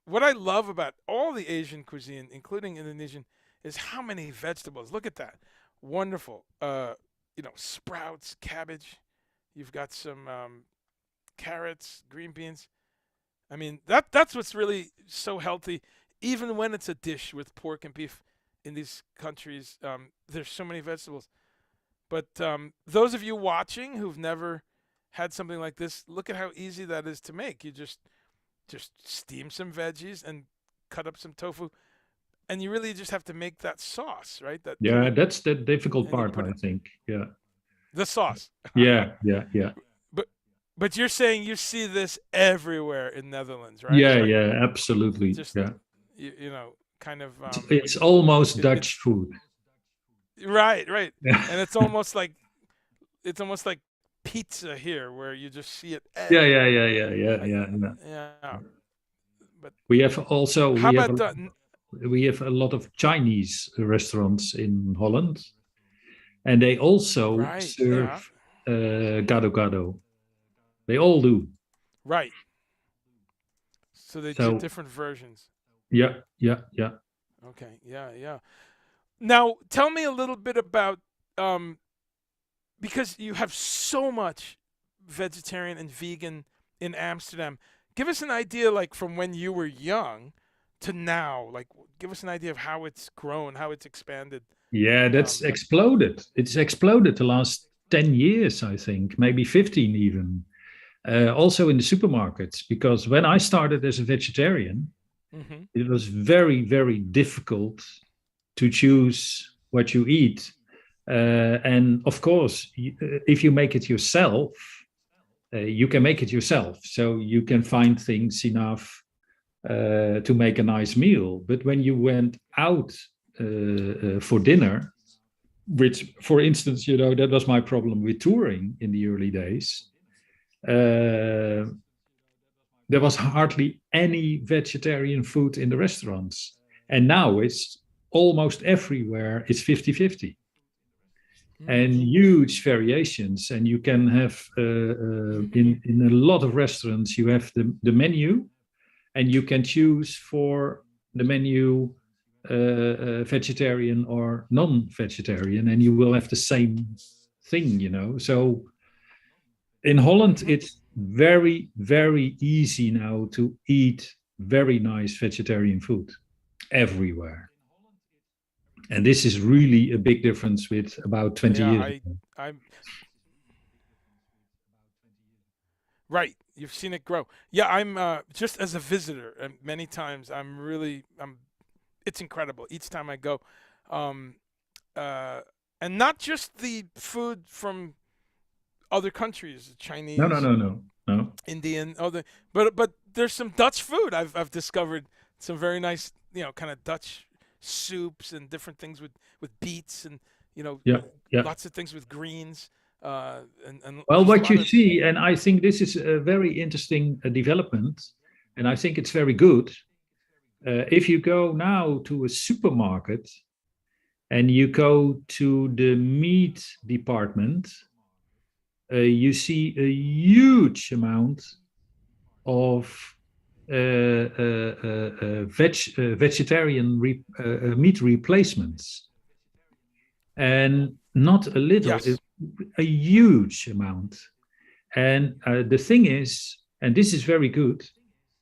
what I love about all the Asian cuisine, including Indonesian, is how many vegetables. Look at that, wonderful. Sprouts, cabbage. You've got some carrots, green beans. I mean, that's what's really so healthy, even when it's a dish with pork and beef in these countries. There's so many vegetables. But those of you watching who've never had something like this, look at how easy that is to make. You just steam some veggies and cut up some tofu, and you really just have to make that sauce, right? That's the difficult part, I think. Yeah. The sauce. Yeah. But you're saying you see this everywhere in Netherlands, right? Yeah, absolutely. Just, yeah. Kind of. It's almost Dutch food. Right. And it's almost like pizza here, where you just see it. Yeah. But we have also we have a lot of Chinese restaurants in Holland, and they also serve gado gado. They all do. Right. So they do different versions. Yeah. Okay. Yeah. Now, tell me a little bit about, because you have so much vegetarian and vegan in Amsterdam. Give us an idea, like from when you were young to now. Like, give us an idea of how it's grown, how it's expanded. Yeah, that's exploded. It's exploded the last 10 years, I think, maybe 15 even. Also in the supermarkets, because when I started as a vegetarian, it was very, very difficult to choose what you eat. And of course, if you make it yourself, you can make it yourself. So you can find things enough to make a nice meal. But when you went out for dinner, which, for instance, that was my problem with touring in the early days. There was hardly any vegetarian food in the restaurants. And now it's almost everywhere, it's 50-50. and huge variations. And you can have in a lot of restaurants, you have the menu, and you can choose for the menu vegetarian or non-vegetarian, and you will have the same thing, you know. So in Holland, it's very, very easy now to eat very nice vegetarian food everywhere. And this is really a big difference with about 20 years ago. Right. You've seen it grow. Yeah, I'm just as a visitor, and many times it's incredible each time I go. And not just the food from other countries, Chinese, No. Indian, but there's some Dutch food I've discovered, some very nice, kind of Dutch soups and different things with beets and lots of things with greens. Well, what you see, and I think this is a very interesting development, and I think it's very good. If you go now to a supermarket and you go to the meat department, you see a huge amount of vegetarian meat replacements, and not a little, yes. a huge amount. And the thing is, and this is very good,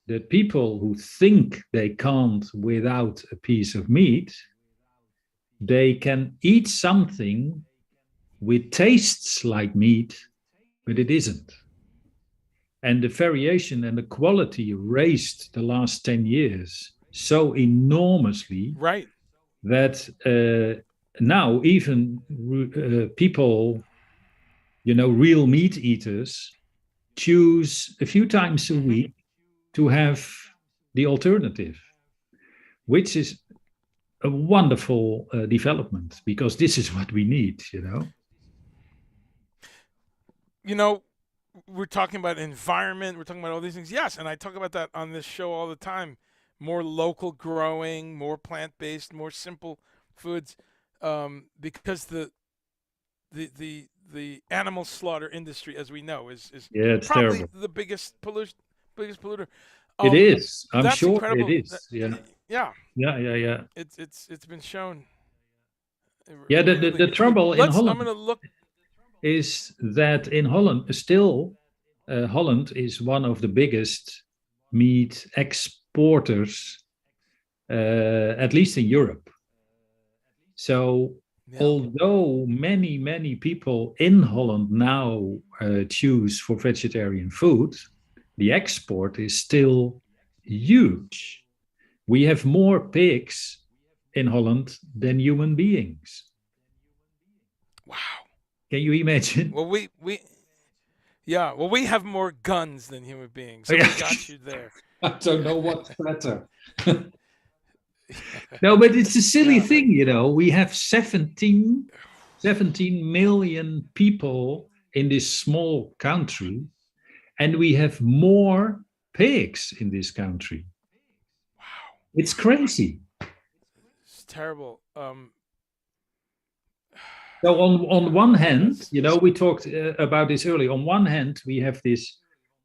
that people who think they can't without a piece of meat, they can eat something which tastes like meat, but it isn't. And the variation and the quality raised the last 10 years so enormously, right, that now even people, real meat eaters, choose a few times a week to have the alternative, which is a wonderful development, because this is what we need, We're talking about environment, we're talking about all these things. Yes, and I talk about that on this show all the time. More local growing, more plant-based, more simple foods, because the animal slaughter industry, as we know, is probably terrible. The biggest polluter. It is. I'm sure incredible. it is. Yeah. It's been shown. Yeah. The trouble in Holland. I'm going to look. Is that in Holland still? Holland is one of the biggest meat exporters, at least in Europe. So, although many people in Holland now choose for vegetarian food, the export is still huge. We have more pigs in Holland than human beings. Wow. Can you imagine? Well, we have more guns than human beings. So we got you there. I don't know what's better. No, but it's a silly thing, We have 17 million people in this small country, and we have more pigs in this country. Wow. It's crazy. It's terrible. So on one hand, we talked about this earlier. On one hand, we have these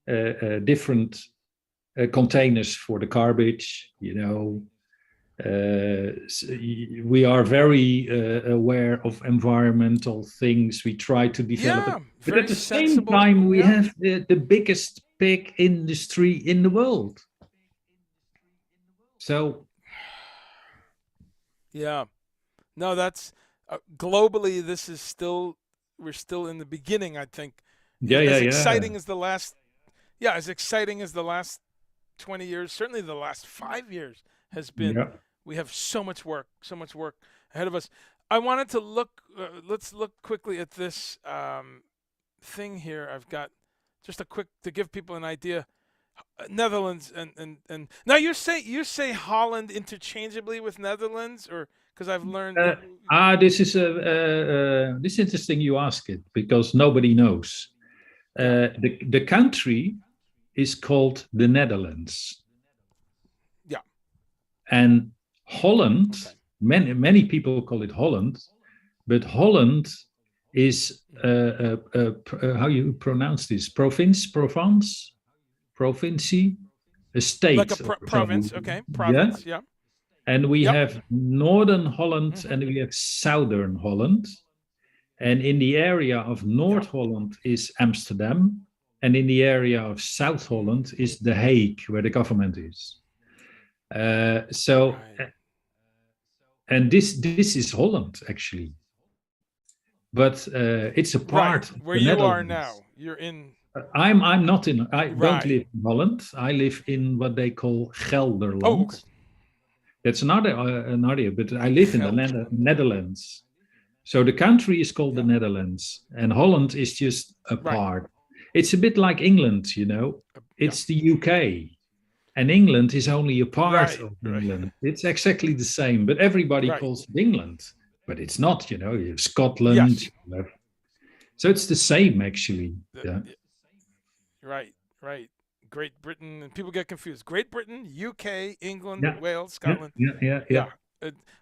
different containers for the garbage. We are very aware of environmental things. We try to develop it. But at the same time, we have the biggest pig industry in the world. So, yeah, no, that's globally. This is we're still in the beginning. I think. As exciting as the last 20 years, certainly the last 5 years has been. Yeah. We have so much work ahead of us. I wanted to look. Let's look quickly at this thing here. I've got just to give people an idea. Netherlands and now you say Holland interchangeably with Netherlands, or because I've learned. This is interesting. You ask it because nobody knows. The country is called the Netherlands. Yeah. And Holland, many people call it Holland, but Holland is how you pronounce this? Provence, provincie, a state. Like a province, okay, province, yeah. And we Yep. have Northern Holland and we have Southern Holland. And in the area of North Holland is Amsterdam. And in the area of South Holland is The Hague, where the government is. Right. And this is Holland, actually. But it's a part of where the you are Netherlands. now. You're in. I'm not in. I Right. don't live in Holland. I live in what they call Gelderland. Oh, okay. That's another area, but I live in the Netherlands. So the country is called the Netherlands, and Holland is just a part. It's a bit like England, you know. It's the UK, and England is only a part of England. It's exactly the same, but everybody calls it England. But it's not, you know. You have Scotland. Yes. So it's the same, actually. Yeah. Right. Great Britain, and people get confused. Great Britain, UK, England, Wales, Scotland. Yeah.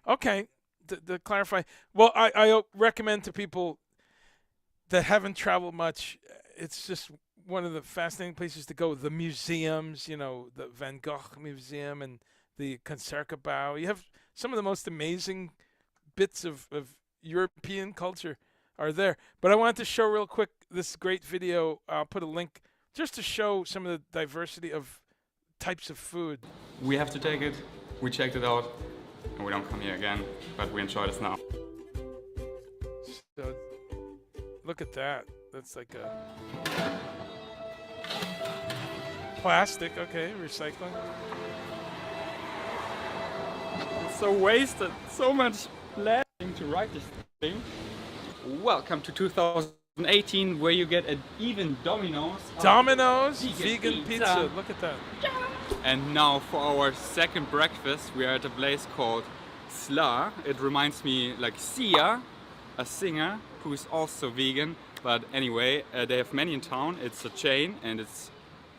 Okay, to clarify. Well, I recommend to people that haven't traveled much, it's just one of the fascinating places to go. The museums, you know, the Van Gogh Museum and the Concertgebouw. You have some of the most amazing bits of European culture are there. But I wanted to show real quick this great video. I'll put a link just to show some of the diversity of types of food. We have to take it. We checked it out, and we don't come here again, but we enjoy this now. So, look at that. That's like a plastic, okay, recycling. It's so wasted, so much land to write this thing. Welcome to 2018, where you get an even Domino's vegan pizza. Look at that. And now for our second breakfast, we are at a place called Sla. It reminds me like Sia, a singer who is also vegan. But anyway, they have many in town. It's a chain and it's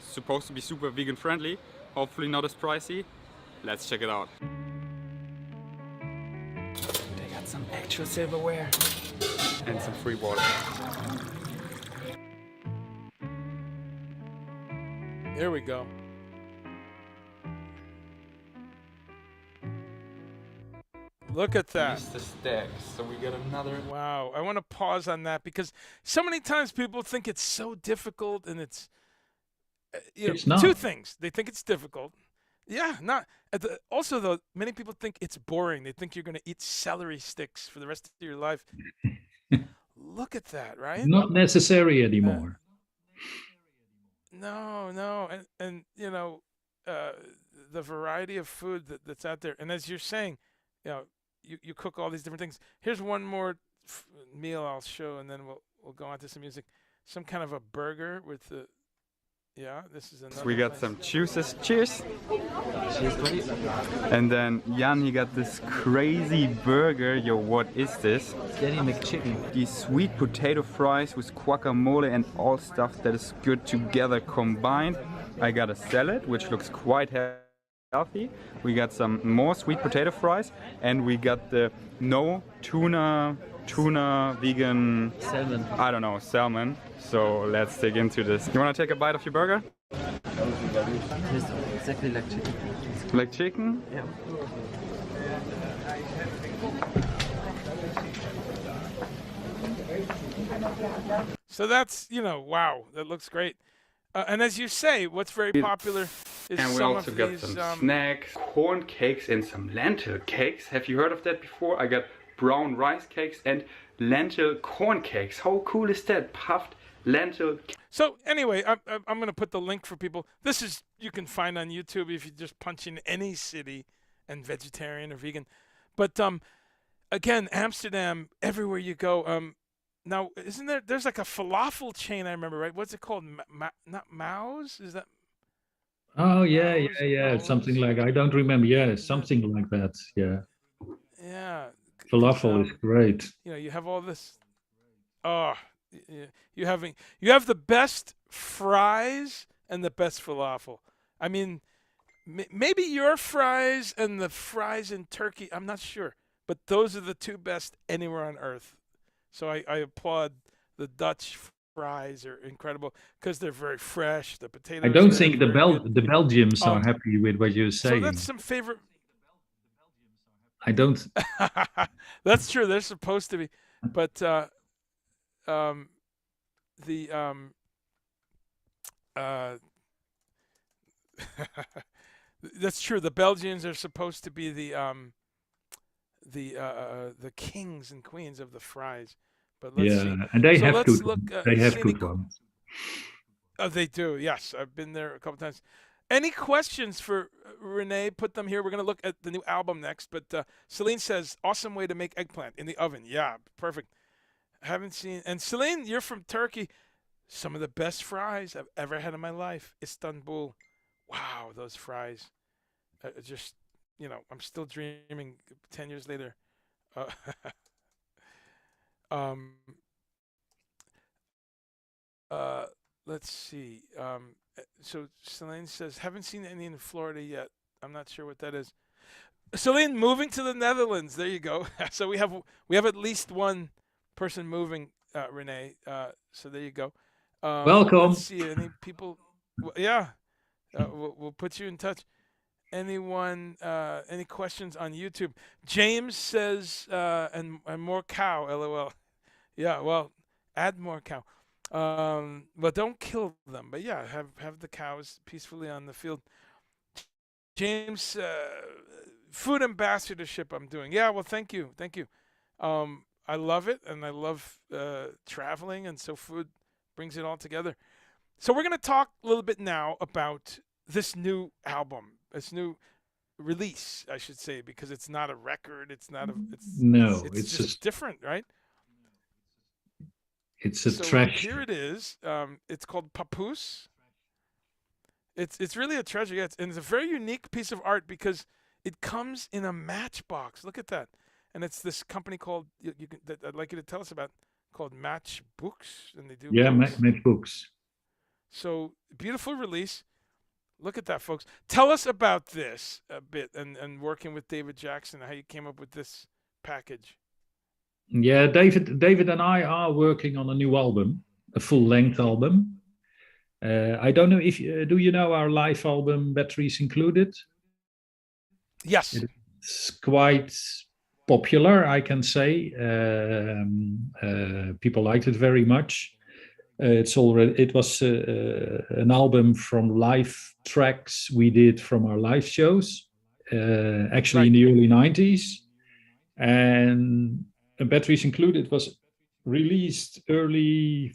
supposed to be super vegan friendly. Hopefully not as pricey. Let's check it out. They got some actual silverware and some free water. Here we go. Look at that. Here's the stacks. So we got another. Wow. I want to pause on that because so many times people think it's so difficult, and it's It's not. two things. They think it's difficult. Yeah, not. Also, though, many people think it's boring. They think you're going to eat celery sticks for the rest of your life. Look at that, right? Not necessary anymore. No, and you know, the variety of food that's out there. And as you're saying, you know, you cook all these different things. Here's one more meal I'll show, and then we'll go on to some music. Some kind of a burger with the. Yeah, this is another. We got some juices. Cheers. Cheers, buddy. And then Jan, he got this crazy burger. Yo, what is this? Danny McChicken. These sweet potato fries with guacamole and all stuff that is good together combined. I got a salad, which looks quite healthy. We got some more sweet potato fries, and we got the no tuna vegan Salmon. I don't know, salmon. So let's dig into this. You want to take a bite of your burger? Tastes exactly like chicken. Like chicken? Yeah. So that's, you know, wow, that looks great. And as you say, what's very popular is And we some also of got these. some snacks, corn cakes and some lentil cakes. Have you heard of that before? I got brown rice cakes and lentil corn cakes. How cool is that? Puffed lentil. So anyway, I'm going to put the link for people. This is, you can find on YouTube if you just punch in any city and vegetarian or vegan. But again, Amsterdam, everywhere you go. Now, isn't there's like a falafel chain I remember, right? What's it called? Not Mao's? Is that? Oh yeah, Mao's? something like, I don't remember. Yeah, something like that. Yeah. Yeah. Falafel is great. You know, you have all this. Oh, you have the best fries and the best falafel. I mean, maybe your fries and the fries in Turkey. I'm not sure, but those are the two best anywhere on earth. So I applaud the Dutch fries are incredible because they're very fresh. The potatoes. I don't there are think the very good. the Belgians are Um, happy with what you're so that's saying. some favorite. I don't. That's true. They're supposed to be, but um, the uh, that's true. The Belgians are supposed to be the kings and queens of the fries. But let's Yeah, see. and they So have let's good. look. They See have any. good ones. Oh, they do. Yes, I've been there a couple times. Any questions for Renee? Put them here. We're going to look at the new album next. But Celine says, awesome way to make eggplant in the oven. Yeah, perfect. Haven't seen. And Celine, you're from Turkey. Some of the best fries I've ever had in my life. Istanbul. Wow, those fries. Just, I'm still dreaming 10 years later. Uh, um, uh, let's see. So Celine says, haven't seen any in Florida yet. I'm not sure what that is. Celine, moving to the Netherlands. There you go. So we have at least one person moving, Renee. So there you go. Welcome. Let's see. Any people? Yeah. We'll put you in touch. Anyone? Any questions on YouTube? James says, and more cow. LOL. Yeah. Well, add more cow. But don't kill them. But yeah, have the cows peacefully on the field. James, food ambassadorship I'm doing. Yeah, well, thank you. I love it, and I love traveling, and so food brings it all together. So we're going to talk a little bit now about this new album, this new release, I should say, because it's not a record. It's not a. It's just different, right? It's a So trash. here it is. It's called PAPOOSE. It's really a treasure. Yeah, and it's a very unique piece of art because it comes in a matchbox. Look at that. And it's this company called that I'd like you to tell us about, called Match Books, and they do books. Match books. So beautiful release. Look at that, folks. Tell us about this a bit, and working with David Jackson, how you came up with this package. Yeah, David and I are working on a new album, a full-length album. I don't know if do you know our live album Batteries Included? Yes. It's quite popular, I can say. People liked it very much. It was an album from live tracks we did from our live shows, actually in the early 90s. And Batteries Included was released early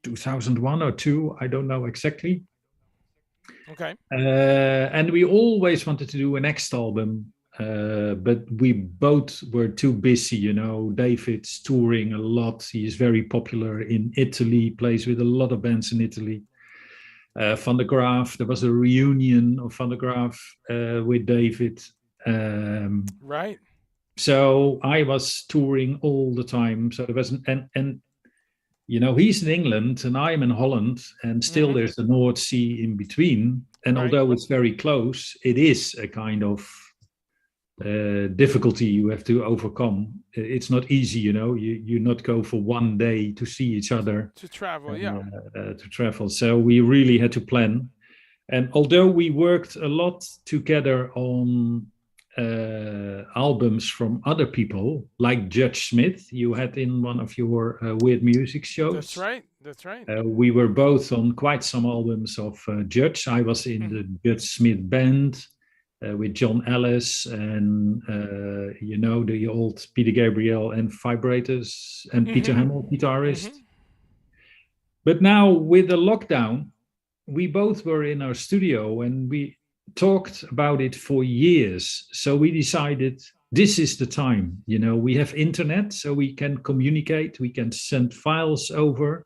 2001 or 2, I don't know exactly. Okay. And we always wanted to do a next album, but we both were too busy. David's touring a lot. He is very popular in Italy, plays with a lot of bands in Italy. Van der Graaf, there was a reunion of Van der Graaf with David. Right. So I was touring all the time. So there was and he's in England and I'm in Holland, and still there's the North Sea in between. And although it's very close, it is a kind of difficulty you have to overcome. It's not easy, you not go for one day to see each other. To travel, to travel. So we really had to plan. And although we worked a lot together on albums from other people, like Judge Smith, you had in one of your Weird Music shows. That's right. We were both on quite some albums of Judge. I was in the Judge Smith band with John Ellis and the old Peter Gabriel and Vibrators and Peter Hamill, guitarist. But now with the lockdown, we both were in our studio and we talked about it for years. So we decided this is the time. We have internet, so we can communicate, we can send files over.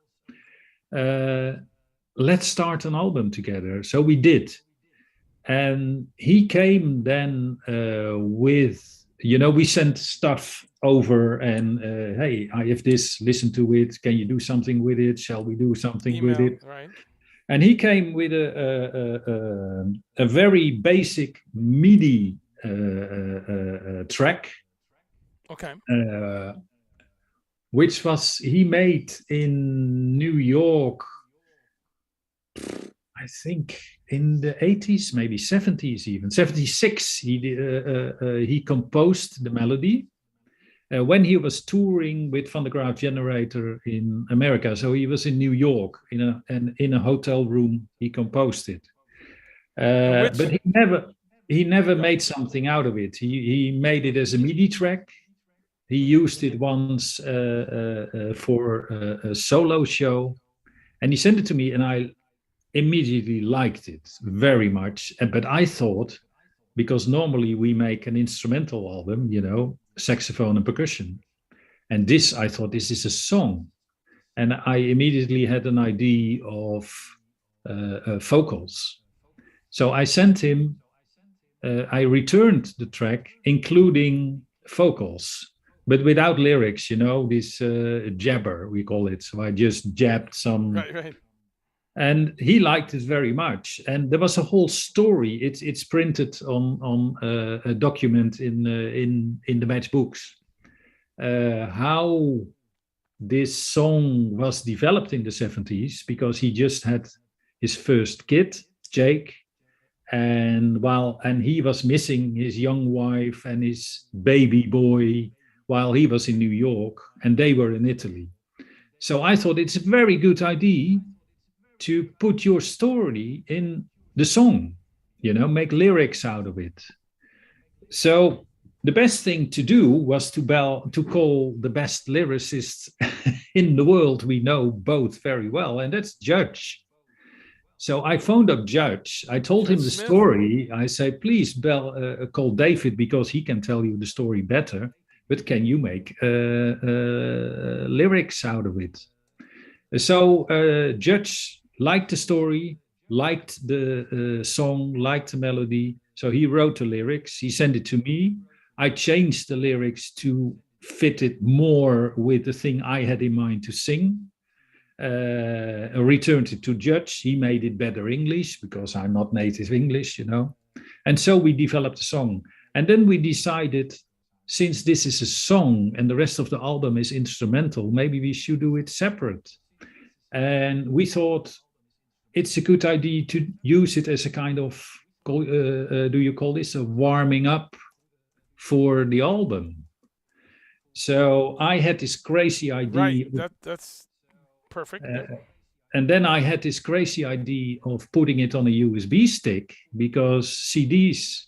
Let's start an album together. So we did. And he came then with, we sent stuff over and, hey, I have this, listen to it. Can you do something with it? Shall we do something with it? Right. And he came with a very basic MIDI track. Okay. which was he made in New York, I think in the 80s, maybe 70s even, 76. He composed the melody when he was touring with Van the Graaf Generator in America. So he was in New York in a hotel room. He composed it, but he never made something out of it. He made it as a MIDI track. He used it once for a solo show, and he sent it to me, and I immediately liked it very much. But I thought, because normally we make an instrumental album, saxophone and percussion, and I thought this is a song, and I immediately had an idea of vocals. So I sent him. I returned the track, including vocals, but without lyrics, this jabber, we call it. So I just jabbed some. Right. And he liked it very much. And there was a whole story. It's printed on a document in the matchbooks. How this song was developed in the 70s, because he just had his first kid, Jake. And he was missing his young wife and his baby boy while he was in New York, and they were in Italy. So I thought it's a very good idea to put your story in the song, make lyrics out of it. So the best thing to do was to call the best lyricists in the world we know both very well, and that's Judge. So I phoned up Judge. I told him the story. I say, please call David, because he can tell you the story better, but can you make lyrics out of it? So Judge liked the story, liked the song, liked the melody. So he wrote the lyrics. He sent it to me. I changed the lyrics to fit it more with the thing I had in mind to sing. Returned it to Judge. He made it better English, because I'm not native English, And so we developed a song. And then we decided, since this is a song and the rest of the album is instrumental, maybe we should do it separate. And we thought it's a good idea to use it as a kind of, do you call this a warming up for the album? So I had this crazy idea. Right, that's perfect. And then I had this crazy idea of putting it on a USB stick, because CDs,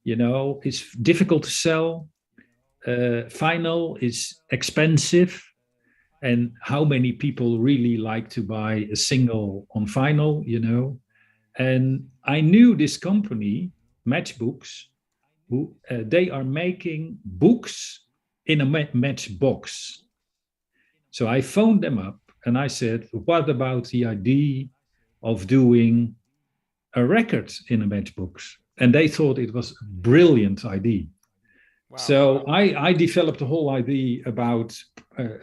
it's difficult to sell. Vinyl is expensive. And how many people really like to buy a single on vinyl, And I knew this company, Matchbooks, who they are making books in a matchbox. So I phoned them up and I said, what about the idea of doing a record in a matchbox? And they thought it was a brilliant idea. Wow. So I developed a whole idea about,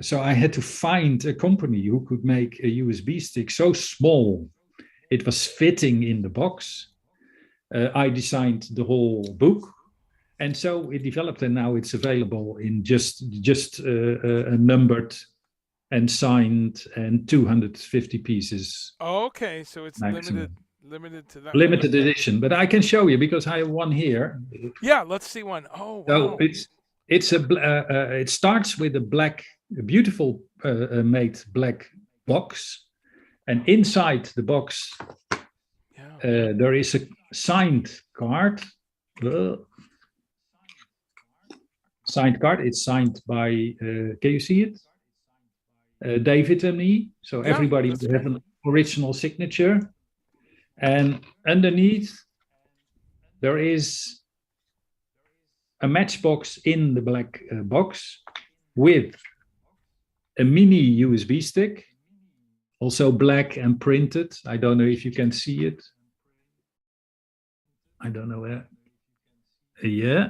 so I had to find a company who could make a USB stick so small it was fitting in the box. I designed the whole book, and so it developed, and now it's available in just numbered and signed and 250 pieces. Oh, okay, so it's maximum. Limited to that. Limited edition, but I can show you because I have one here. Yeah, let's see one. Oh, wow. So it starts with a beautiful made black box, and inside the box there is a signed card. Signed card. It's signed by. Can you see it? David and me. So everybody will have an original signature. And underneath, there is a matchbox in the black box with a mini USB stick, also black and printed. I don't know if you can see it. I don't know where. Yeah.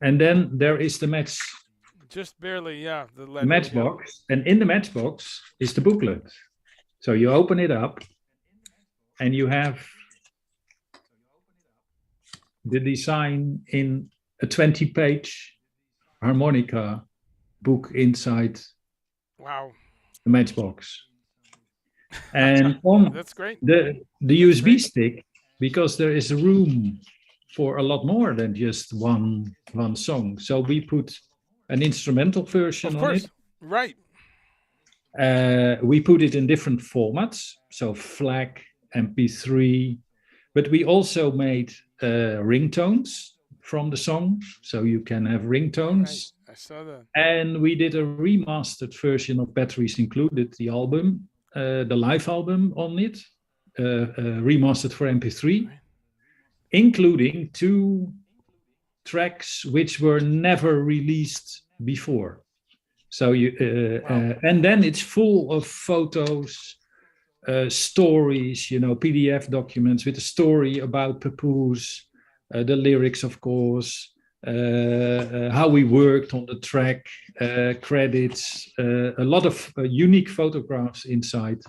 And then there is the match. Just barely, yeah. The matchbox. And in the matchbox is the booklet. So you open it up. And you have the design in a 20-page harmonica book inside Wow. the matchbox. And on That's great. the USB stick, because there is room for a lot more than just one song. So we put an instrumental version Of on course. it. Right. We put it in different formats, so FLAC, MP3, but we also made ringtones from the song, so you can have ringtones. Right. I saw that. And we did a remastered version of Batteries Included, the album, the live album on it, remastered for MP3, Right. including 2 tracks which were never released before. So Wow. and then it's full of photos, stories, PDF documents with a story about PAPOOSE, the lyrics, of course, how we worked on the track, credits, a lot of unique photographs inside.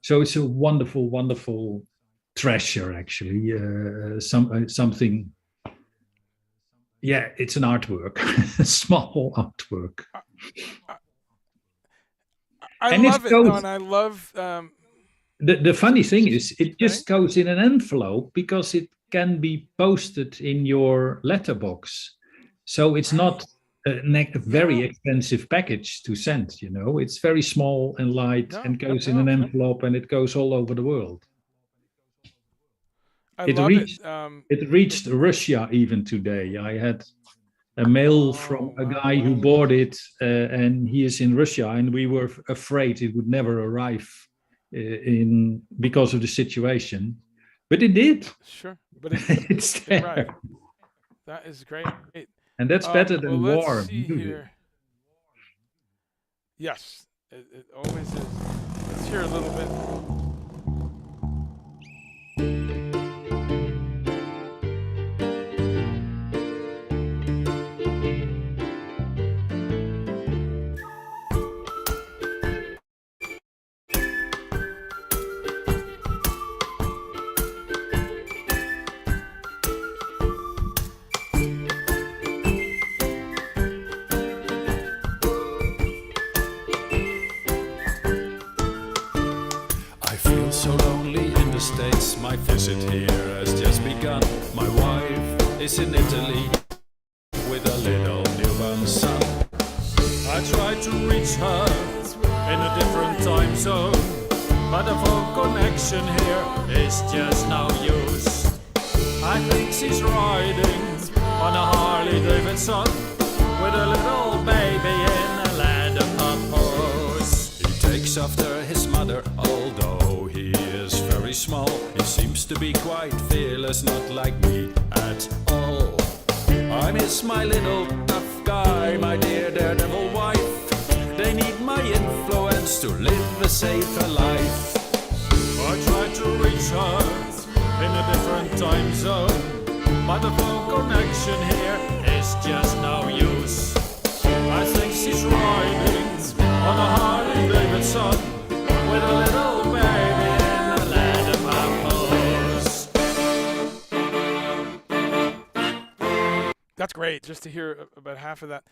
So it's a wonderful, wonderful treasure, actually. Something. Yeah, it's an artwork, a small artwork. I And it love it. goes- No, and I love. The funny thing is, it just goes in an envelope because it can be posted in your letterbox. So it's not a very expensive package to send, It's very small and light and goes in an envelope, and it goes all over the world. I It love reached- it. It reached Russia even today. I had a mail from a guy who bought it, and he is in Russia, and we were afraid it would never arrive because of the situation, but it did. Sure, but It's it there. arrived. That is great. And that's better than well, war let's see music. here. Yes, it always is. Let's hear a little bit. I feel so lonely in the States. My visit here has just begun. My wife is in Italy with a little newborn son. I tried to reach her in a different time zone, but the phone connection here is just no use. I think she's riding on a Harley Davidson with a little baby in a land of PAPOOSE. He takes after his mother, although he is very small. He seems to be quite fearless, not like me at all. I miss my little tough guy, my dear daredevil wife. They need my influence to live a safer life. I tried to reach her in a different time zone, but the phone connection here is just no use. I think she's riding on a Harley Davidson with a little baby in the land of PAPOOSE. That's great. Just to hear about half of that.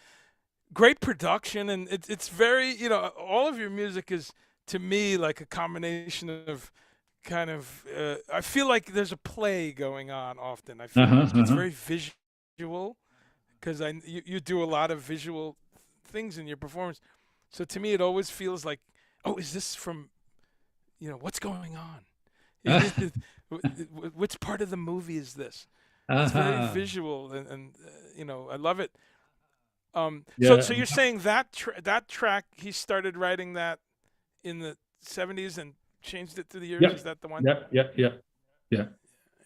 Great production, and it's very, all of your music is, to me, like a combination of kind of, I feel like there's a play going on often. I feel it's very visual, because you do a lot of visual things in your performance. So to me, it always feels like, oh, is this from, what's going on? Which part of the movie is this? It's very visual, and I love it. So you're saying that track, he started writing that in the 70s and changed it to the years? Yep. Is that the one?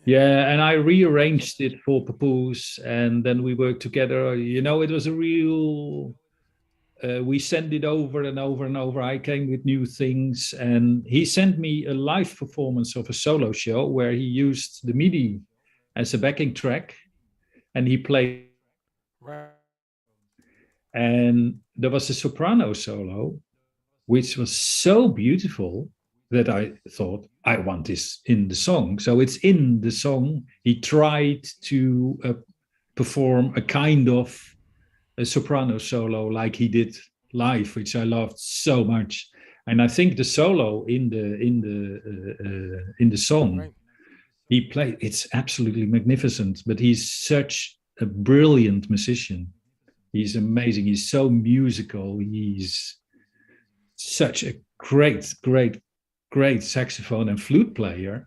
Yeah, and I rearranged it for PAPOOSE, and then we worked together. It was a real... we sent it over and over and over. I came with new things, and he sent me a live performance of a solo show where he used the MIDI as a backing track, and he played. Right. And there was a soprano solo, which was so beautiful that I thought, I want this in the song. So it's in the song. He tried to perform a kind of a soprano solo like he did live, which I loved so much. And I think the solo in the song Right. he played, it's absolutely magnificent. But he's such a brilliant musician. He's amazing. He's so musical. He's such a great saxophone and flute player.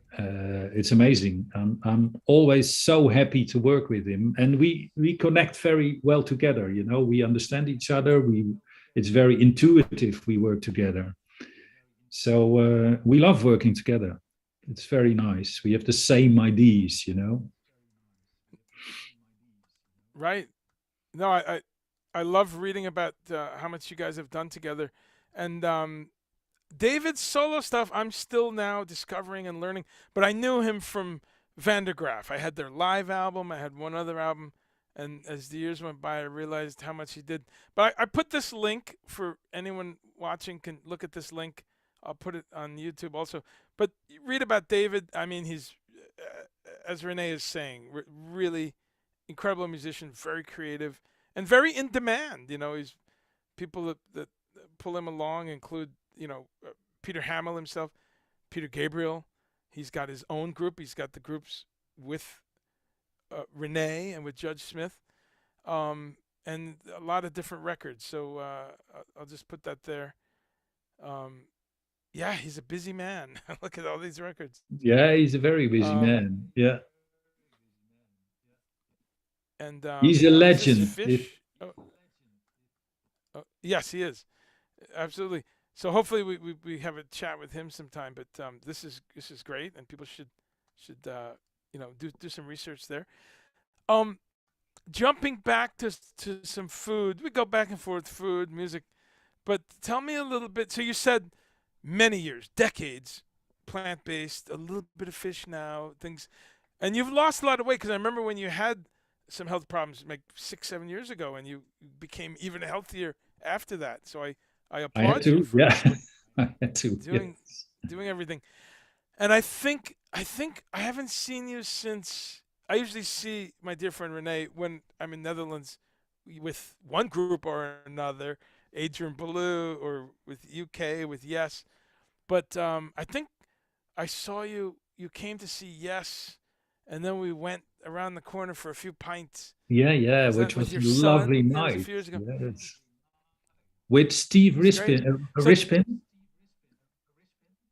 It's amazing. I'm always so happy to work with him, and we connect very well together. You know, we understand each other. It's very intuitive. We work together, so we love working together. It's very nice. We have the same ideas. You know. Right. No, I love reading about how much you guys have done together, and David's solo stuff I'm still now discovering and learning, but I knew him from Van der Graaf. I had their live album, I had one other album, and as the years went by I realized how much he did. But I put this link for anyone watching can look at this link. I'll put it on YouTube also. But read about David. I mean, he's, as René is saying, really incredible musician, very creative, and very in demand. You know, he's people that pull him along include, you know, Peter Hamel himself, Peter Gabriel. He's got his own group. He's got the groups with René and with Judge Smith, and a lot of different records. So I'll just put that there. Yeah, he's a busy man. Look at all these records. Yeah, he's a very busy man. Yeah, And he's a this is legend. Fish. Yes, he is. Absolutely. So hopefully we have a chat with him sometime. But this is great, and people should you know, do some research there. Jumping back to some food, we go back and forth, food, music. But tell me a little bit. So you said many years, decades, plant-based, a little bit of fish now, things, and you've lost a lot of weight. Because I remember when you had some health problems like 6-7 years ago, and you became even healthier after that. So I applaud you for I had to doing everything. And I think I haven't seen you since. I usually see my dear friend René when I'm in Netherlands with one group or another, Adrian Ballou, or with UK with Yes. But I think I saw you. You came to see Yes, and then we went around the corner for a few pints. Yeah, Was which that with was your a lovely son? That was a night. few years ago. Yes. With Steve It was great. Rispin.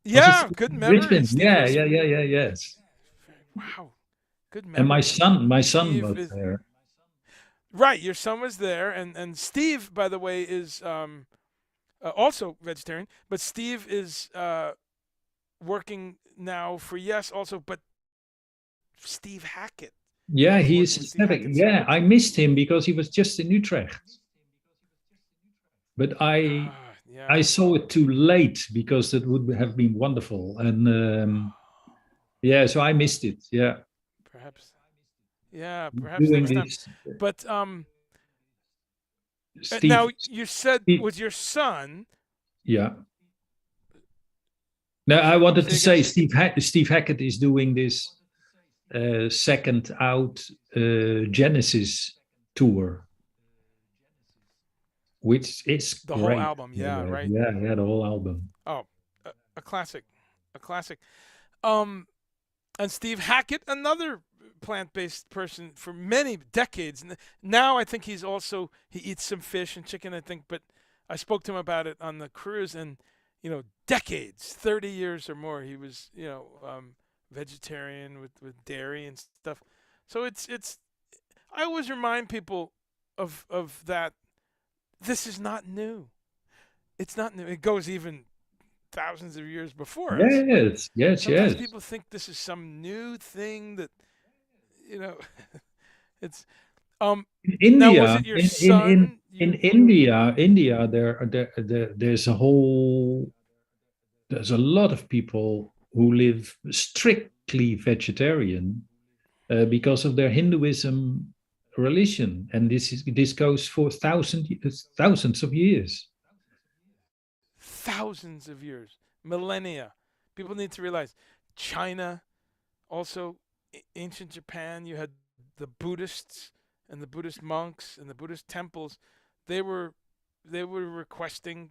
Yeah, good memory. Rispin. Steve Yeah, Rispin. yes. Wow, good memory. And my son Steve was there. Right, your son was there, and Steve, by the way, is also vegetarian. But Steve is working now for Yes, also. But Steve Hackett. Yeah, He's he working is with Steve systemic. Hackett. Yeah, I missed him because he was just in Utrecht. But I Yeah. saw it too late because it would have been wonderful. And yeah, so I missed it. Yeah. Perhaps. Yeah, perhaps Doing next time. this, But Steve. now you said Steve- with your son. Yeah. Now I wanted to Say say again. Steve Hackett is doing this second out Genesis tour, which is The great. whole album, yeah, right. Yeah, the whole album. Oh, a classic, a classic. And Steve Hackett, another plant-based person for many decades. Now I think he eats some fish and chicken, I think. But I spoke to him about it on the cruise, and you know, decades, 30 years or more, he was, you know, vegetarian with dairy and stuff. So it's. I always remind people of that. This is not new. It's not new. It goes even thousands of years before us. Yes. Sometimes people think this is some new thing that, you know, it's. In India, Now, was it your son? In India, there's a lot of people who live strictly vegetarian because of their Hinduism religion, and this goes for thousands of years. Thousands of years, millennia. People need to realize China, also ancient Japan, you had the Buddhists and the Buddhist monks and the Buddhist temples. They were they were requesting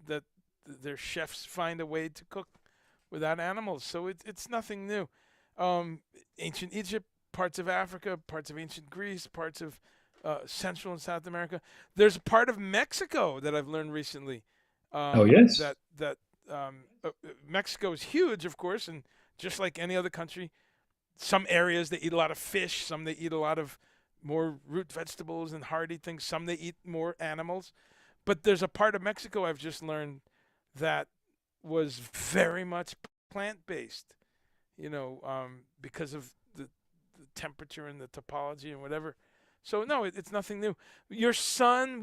that their chefs find a way to cook without animals. So it's nothing new. Ancient Egypt, parts of Africa, parts of ancient Greece, parts of Central and South America. There's a part of Mexico that I've learned recently. Oh, yes. That Mexico is huge, of course, and just like any other country, some areas they eat a lot of fish, some they eat a lot of more root vegetables and hardy things, some they eat more animals. But there's a part of Mexico I've just learned that was very much plant-based, because of the temperature and the topology and whatever. So no, it's nothing new. Your son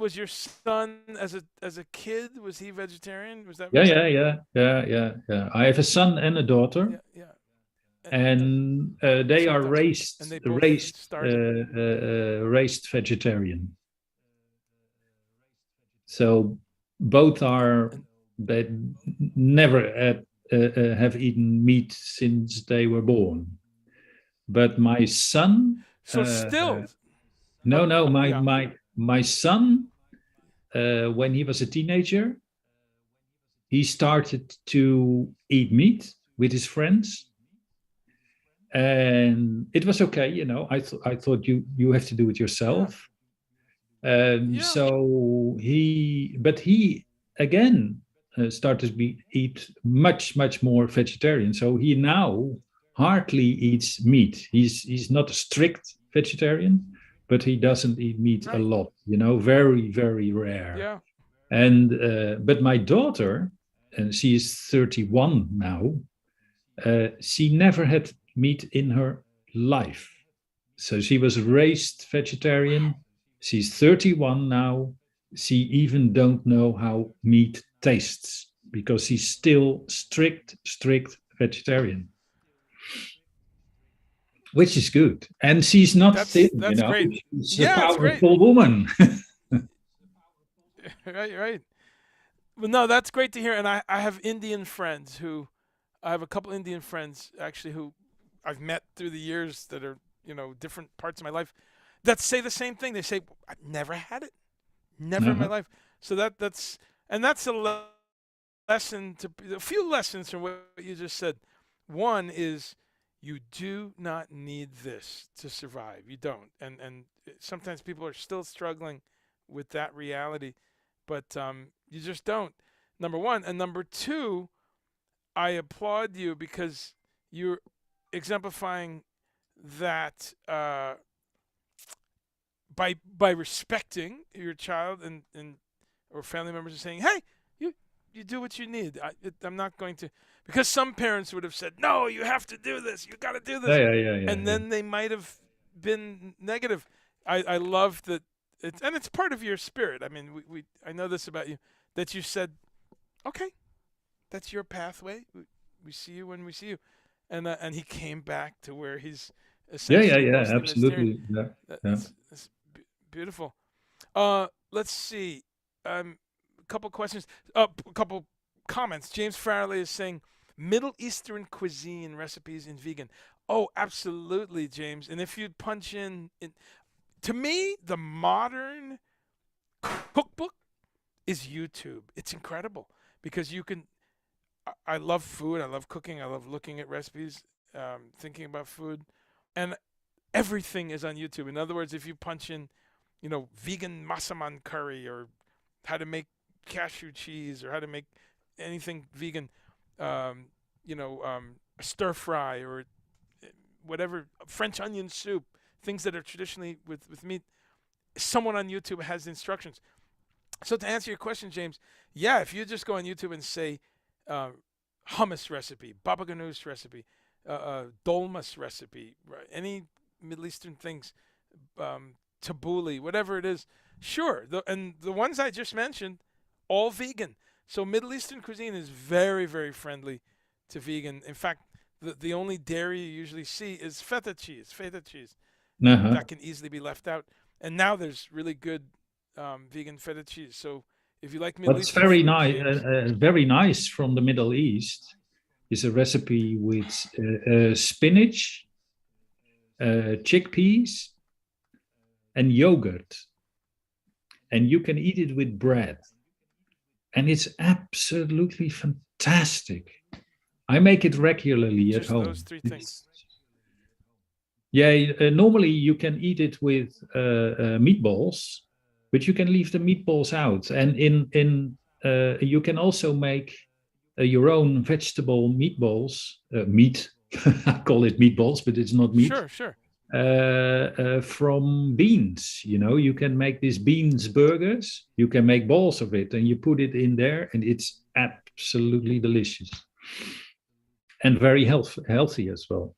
as a kid, was he vegetarian? Was that Yeah. I have a son and a daughter. Yeah. And they So are that's- and they both started. raised vegetarian. So both are, they never have eaten meat since they were born. But my son. So still. No, Yeah. my son, when he was a teenager, he started to eat meat with his friends. And it was okay, I thought you have to do it yourself. Yeah. So he again started to eat much more vegetarian. So he now hardly eats meat. He's not a strict vegetarian, but he doesn't eat meat a lot. Very rare. Yeah. And but my daughter, and she is 31 now. She never had meat in her life. So she was raised vegetarian. She's 31 now. She even don't know how meat tastes because she's still strict vegetarian. Which is good. And she's not thin, that's great. She's a powerful woman. Right. Well, no, that's great to hear. And I have Indian friends I have a couple Indian friends actually who I've met through the years that are, different parts of my life that say the same thing. They say, I've never had it. Never in my life. So that's a lesson a few lessons from what you just said. One is you do not need this to survive. You don't. And sometimes people are still struggling with that reality, but you just don't. Number one. And number two, I applaud you because you're exemplifying that by respecting your child and or family members and saying, hey, you do what you need. I'm not going to, because some parents would have said, no, you have to do this. You got to do this. Yeah. And then they might have been negative. I love that. It's part of your spirit. I mean, I know this about you, that you said, okay, that's your pathway. We see you when we see you. And he came back to where he's essentially mostly absolutely. That's beautiful. Let's see. A couple questions. A couple comments. James Farley is saying Middle Eastern cuisine recipes in vegan. Oh, absolutely, James. And if you punch in, to me, the modern cookbook is YouTube. It's incredible because you can. I love food. I love cooking. I love looking at recipes, thinking about food, and everything is on YouTube. In other words, if you punch in, vegan massaman curry or how to make cashew cheese or how to make anything vegan, a stir fry or whatever, French onion soup, things that are traditionally with meat, someone on YouTube has instructions. So to answer your question, James, yeah, if you just go on YouTube and say hummus recipe, baba ganoush recipe, dolmas recipe, any Middle Eastern things, tabbouleh, whatever it is, sure. And the ones I just mentioned, all vegan. So Middle Eastern cuisine is very, very friendly to vegan. In fact, the only dairy you usually see is feta cheese. That can easily be left out. And now there's really good vegan feta cheese. So if you like Middle What's Eastern very food, nice, very nice from the Middle East is a recipe with spinach, chickpeas, and yogurt. and you can eat it with bread. And it's absolutely fantastic. I make it regularly at Just home. those three things. Normally you can eat it with meatballs, but you can leave the meatballs out. And you can also make your own vegetable meatballs, meat. I call it meatballs, but it's not meat. Sure. From beans. You can make these beans burgers. You can make balls of it, and you put it in there, and it's absolutely delicious and very healthy as well.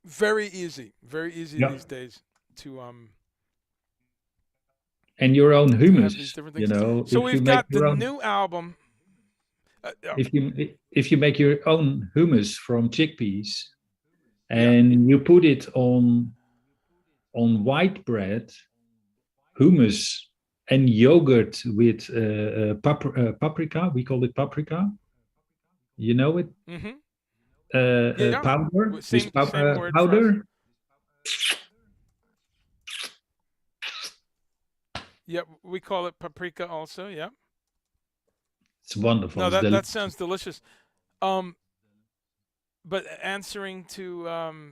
Very easy these days to and your own have hummus, these different things. So we've got the new album. If you make your own hummus from chickpeas, and you put it on white bread, hummus, and yogurt with paprika. We call it paprika. You know it? Mm-hmm. Powder. Same word powder. Yeah, we call it paprika also. Yeah. It's wonderful. No, that sounds delicious. But answering to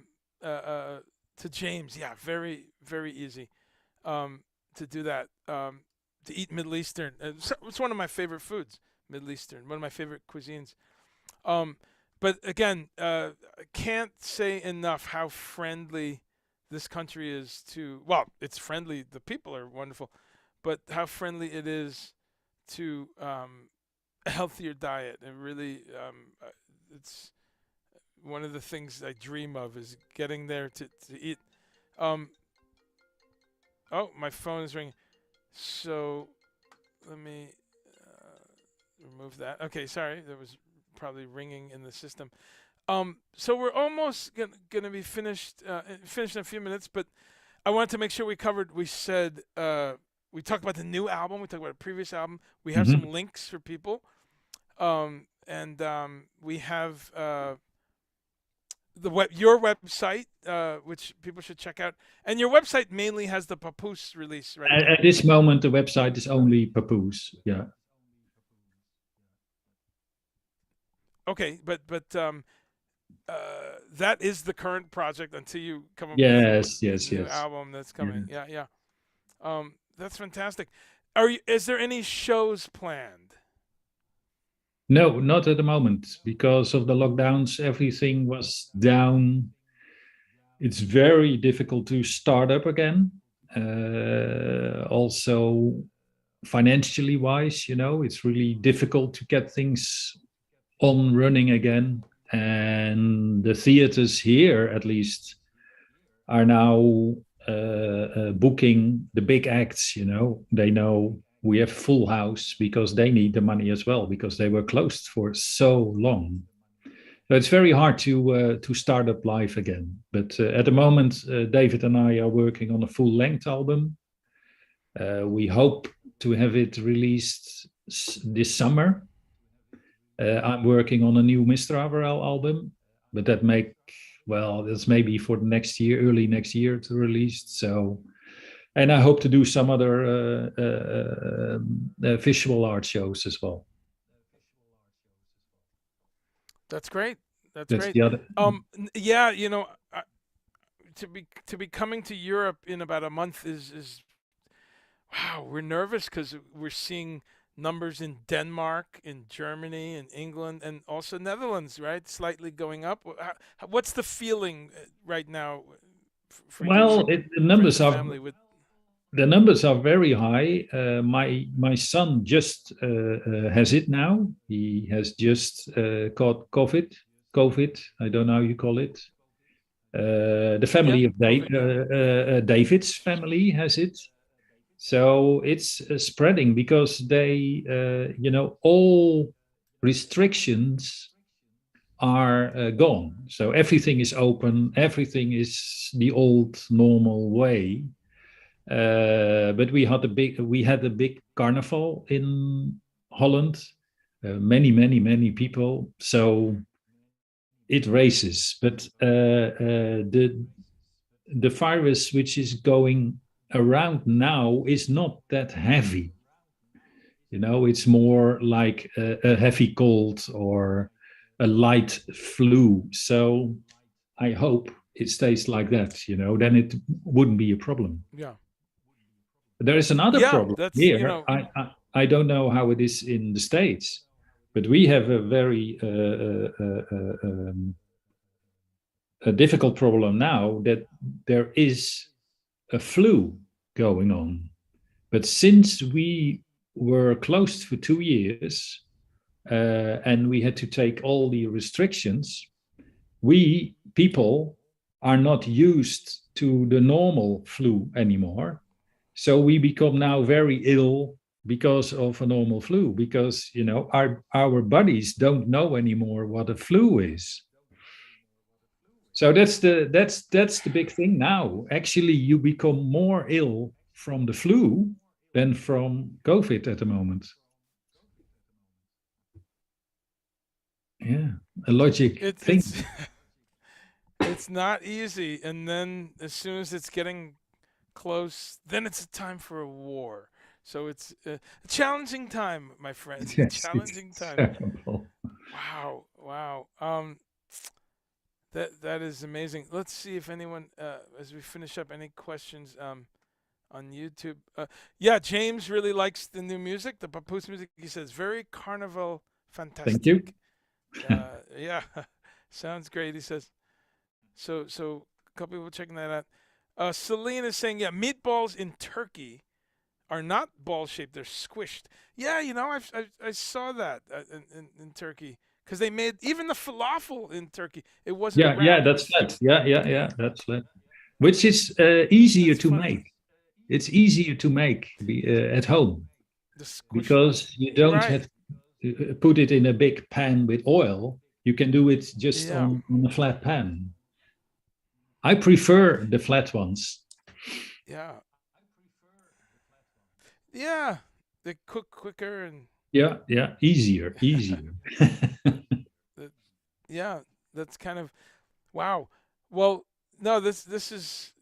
James, yeah, very, very easy to do that. To eat Middle Eastern, it's one of my favorite foods. Middle Eastern, one of my favorite cuisines. But again, I can't say enough how friendly this country is to. Well, it's friendly. The people are wonderful, but how friendly it is to a healthier diet. And really, it's one of the things I dream of is getting there to eat. Oh, my phone is ringing. So let me remove that. Okay, sorry. That was probably ringing in the system. So we're almost going to be finished in a few minutes, but I wanted to make sure we covered, we said, we talked about the new album. We talked about a previous album. We have some links for people. And we have your website, which people should check out. And your website mainly has the PAPOOSE release, right? At this moment, the website is only PAPOOSE. Yeah. Okay, but that is the current project until you come up with a new album that's coming. Yeah. That's fantastic. Is there any shows planned? No, not at the moment. Because of the lockdowns, everything was down. It's very difficult to start up again. Also, financially wise, it's really difficult to get things on running again. And the theaters here, at least, are now booking the big acts. They know we have full house because they need the money as well, because they were closed for so long. So it's very hard to start up live again. But at the moment, David and I are working on a full-length album. We hope to have it released this summer. I'm working on a new Mr. Averell album, but that's maybe for the next year, early next year to release. So, and I hope to do some other visual art shows as well. That's great. That's great. The other. Yeah, to be coming to Europe in about a month is wow. We're nervous because we're seeing numbers in Denmark, in Germany, in England, and also Netherlands, right? Slightly going up. What's the feeling right now? For the numbers are the numbers are very high. My son just has it now. He has just caught COVID. I don't know how you call it. The family of David's family has it. So it's spreading because they, all restrictions are gone. So everything is open. Everything is the old normal way. But we had a big carnival in Holland. Many people. So it races. But the virus which is going around now is not that heavy. It's more like a heavy cold or a light flu. So I hope it stays like that, then it wouldn't be a problem. Yeah. There is another problem that's, here. I don't know how it is in the States, but we have a very a difficult problem now that there is a flu going on. But since we were closed for 2 years and we had to take all the restrictions, we people are not used to the normal flu anymore. So we become now very ill because of a normal flu, because our bodies don't know anymore what a flu is. So that's the big thing now. Actually, you become more ill from the flu than from COVID at the moment. Yeah, a logic thing. It's not easy, and then as soon as it's getting close, then it's a time for a war. So it's a challenging time, my friends. Yes, challenging it's time. terrible. Wow. That is amazing. Let's see if anyone, as we finish up, any questions on YouTube. Yeah, James really likes the new music, the PAPOOSE music. He says very carnival, fantastic. Thank you. Yeah, sounds great. He says. So a couple people checking that out. Celine is saying, yeah, meatballs in Turkey are not ball shaped; they're squished. Yeah, I saw that in Turkey. Because they made even the falafel in Turkey. It wasn't. Yeah, that's flat. Yeah, that's flat. Which is easier to make. It's easier to make at home because you don't have to put it in a big pan with oil. You can do it just on a flat pan. I prefer the flat ones. Yeah, they cook quicker and. Yeah, easier. Yeah, that's kind of wow. Well, no, this has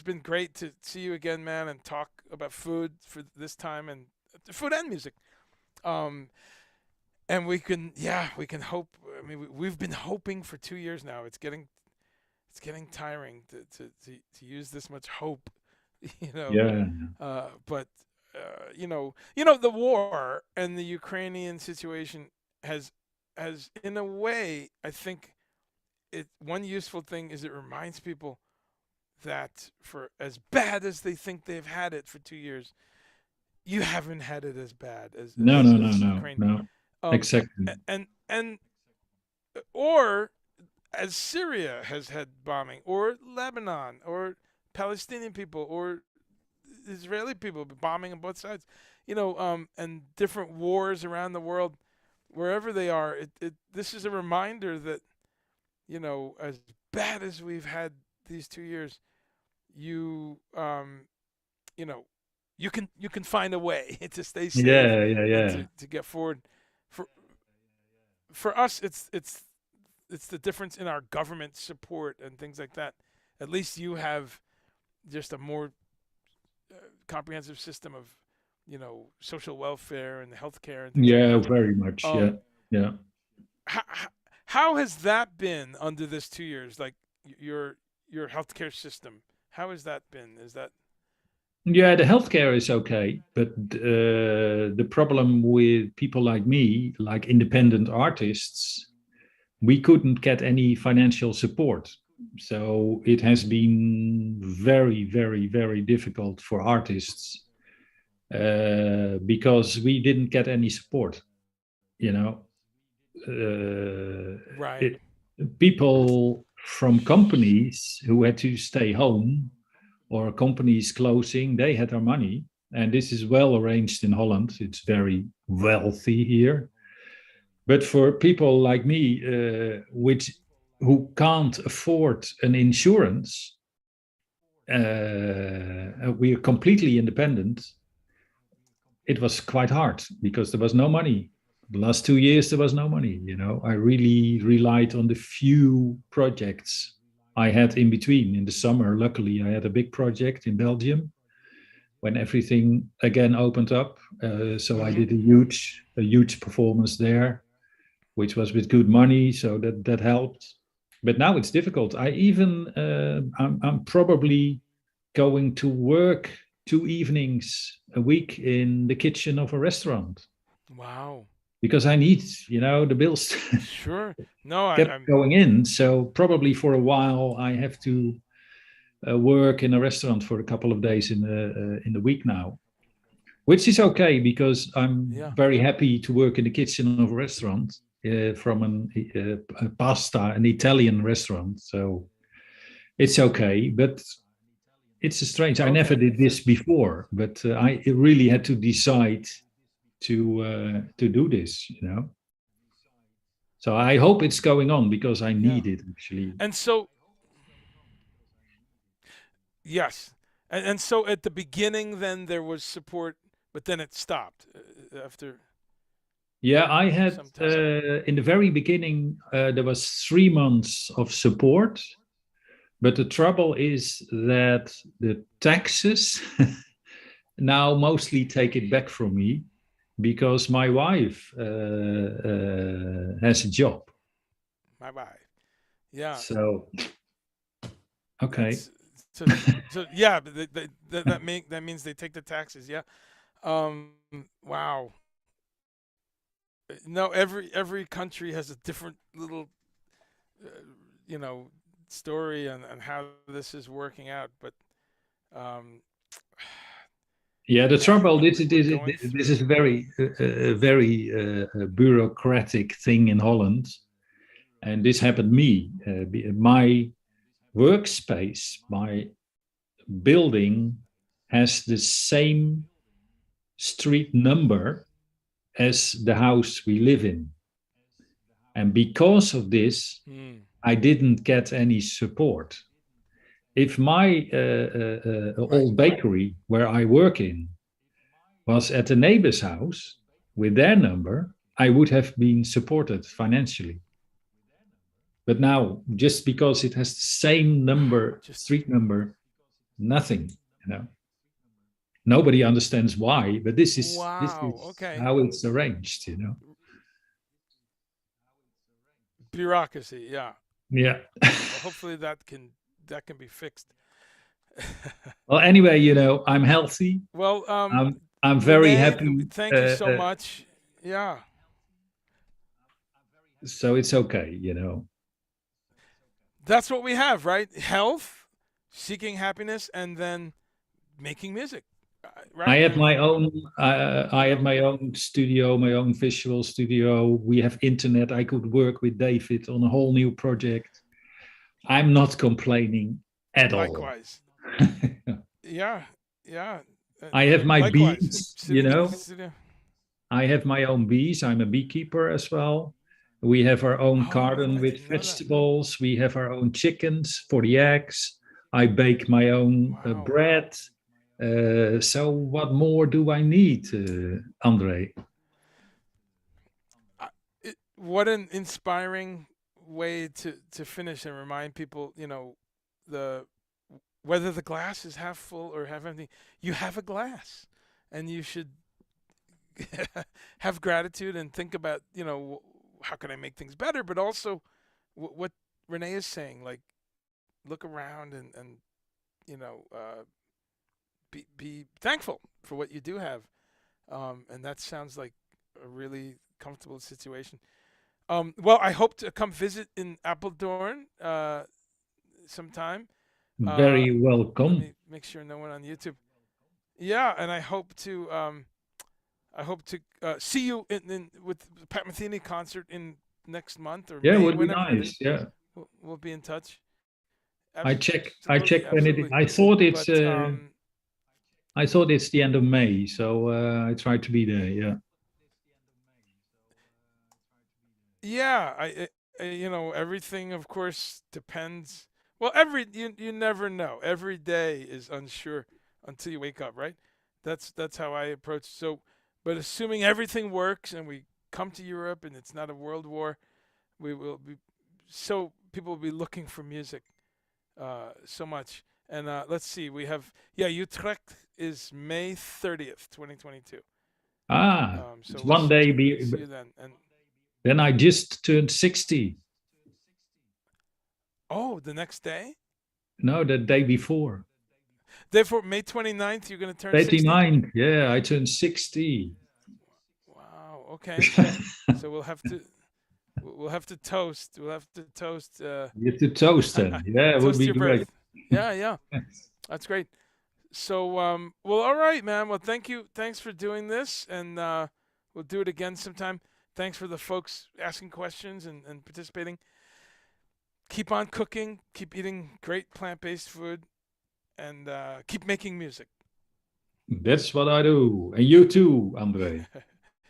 been great to see you again, man, and talk about food for this time and food and music. And we can hope. I mean, we've been hoping for 2 years now. It's getting tiring to use this much hope, Yeah. But the war and the Ukrainian situation has in a way, I think one useful thing is it reminds people that for as bad as they think they've had it for 2 years, you haven't had it as bad as No. Ukraine. Exactly. And or as Syria has had bombing, or Lebanon, or Palestinian people, or Israeli people bombing on both sides, and different wars around the world, wherever they are. This is a reminder that, as bad as we've had these 2 years, you can find a way to stay safe. Yeah. To get forward. For us, it's the difference in our government support and things like that. At least you have just a more comprehensive system of, social welfare and healthcare. And things like that. Very much. Yeah. How has that been under this 2 years? Like your healthcare system, how has that been? Is that? Yeah, the healthcare is okay, but the problem with people like me, like independent artists, we couldn't get any financial support. So it has been very, very, very difficult for artists because we didn't get any support, Right. People from companies who had to stay home or companies closing, they had their money. And this is well arranged in Holland. It's very wealthy here. But for people like me, who can't afford an insurance, we are completely independent. It was quite hard because there was no money. The last 2 years, there was no money. I really relied on the few projects I had in between. In the summer, luckily, I had a big project in Belgium. when everything again opened up. So I Mhm. did a huge performance there, which was with good money, so that helped. But now it's difficult. I'm probably going to work 2 evenings a week in the kitchen of a restaurant Wow. because I need, the bills Sure. No, kept I'm. going in. So probably for a while I have to work in a restaurant for a couple of days in the week now, which is okay because I'm Yeah. very happy to work in the kitchen of a restaurant from a pasta, an Italian restaurant. So it's okay, but it's a strange. I never Okay. did this before, but I really had to decide to do this. So I hope it's going on because I Yeah. need it actually. And so, yes. And so at the beginning, then there was support, but then it stopped after Yeah, I had some time. in the very beginning there was 3 months of support, but the trouble is that the taxes now mostly take it back from me because my wife has a job. Bye bye. Yeah. So okay, That's so. So yeah, but that means they take the taxes. Yeah. Wow. No, every country has a different little, uh, you know, story on how this is working out. But um, yeah. The yeah, trouble we're going this is through. very bureaucratic thing in Holland, and this happened me. My workspace, my building has the same street number as the house we live in. And because of this, Hmm. I didn't get any support. If my Right. old bakery where I work in was at a neighbor's house with their number, I would have been supported financially. But now, just because it has the same number, Just street number, nothing, you know. Nobody understands why, but this wow. is Okay. how it's arranged. Bureaucracy. Yeah. Yeah. Well, hopefully that can be fixed. Well, anyway, I'm healthy. Well, I'm very Renee, happy. thank you so much. Yeah. So it's okay. That's what we have, right? Health, seeking happiness, and then making music, I right? have I my mean, own. I you have know, my own studio, my own visual studio. We have internet. I could work with David on a whole new project. I'm not complaining at all. likewise. Yeah, yeah. I have my Likewise, bees. sitting in the studio. I have my own bees. I'm a beekeeper as well. We have our own Oh, garden I with didn't know that. vegetables. We have our own chickens for the eggs. I bake my own Wow. bread. So what more do I need, Andre? What an inspiring way to finish and remind people, the whether the glass is half full or half empty, you have a glass, and you should have gratitude and think about, how can I make things better, but also what Renee is saying, like look around and be thankful for what you do have, and that sounds like a really comfortable situation. Well, I hope to come visit in Apeldoorn sometime. Uh, Very Let welcome. me make sure no one on YouTube. Yeah, and I hope to see you in with the Pat Metheny concert in next month or Yeah, May, would be whenever it is. nice. Yeah, We'll be in touch. I Absolutely, check when it. absolutely. But I thought it's the end of May, so I try to be there. Yeah. yeah, everything of course depends. Well, you never know. Every day is unsure until you wake up, right? That's how I approach. So, but assuming everything works and we come to Europe and it's not a world war, we will be so people will be looking for music so much. And let's see, we have Utrecht is May 30th, 2022. So it's one day. see you then. And Then I just turned 60. oh, the next day? No, the day before. Therefore, May 29th, you're going to turn 60? 89. Yeah, I turned 60. Wow. Okay. So we'll have to toast. We'll have to toast. You have to toast then. Yeah, it would toast be your great. birth. Yeah. That's great. So, well, all right, man. Well, thank you. Thanks for doing this, and we'll do it again sometime. Thanks for the folks asking questions and participating. Keep on cooking. Keep eating great plant-based food, and keep making music. That's what I do. And you too, Andre.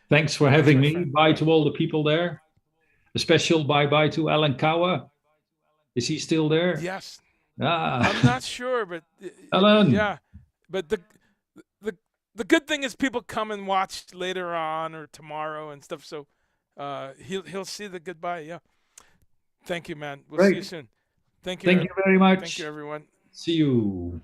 Thanks for having my me. friend. Bye to all the people there. A special bye-bye to Alan Kawa. Is he still there? Yes. Ah. I'm not sure, but Alan. yeah. But the good thing is people come and watch later on or tomorrow and stuff. So he'll see the goodbye. Yeah. Thank you, man. We'll see you Great. soon. Thank you. Thank you very much. Thank you, everyone. See you.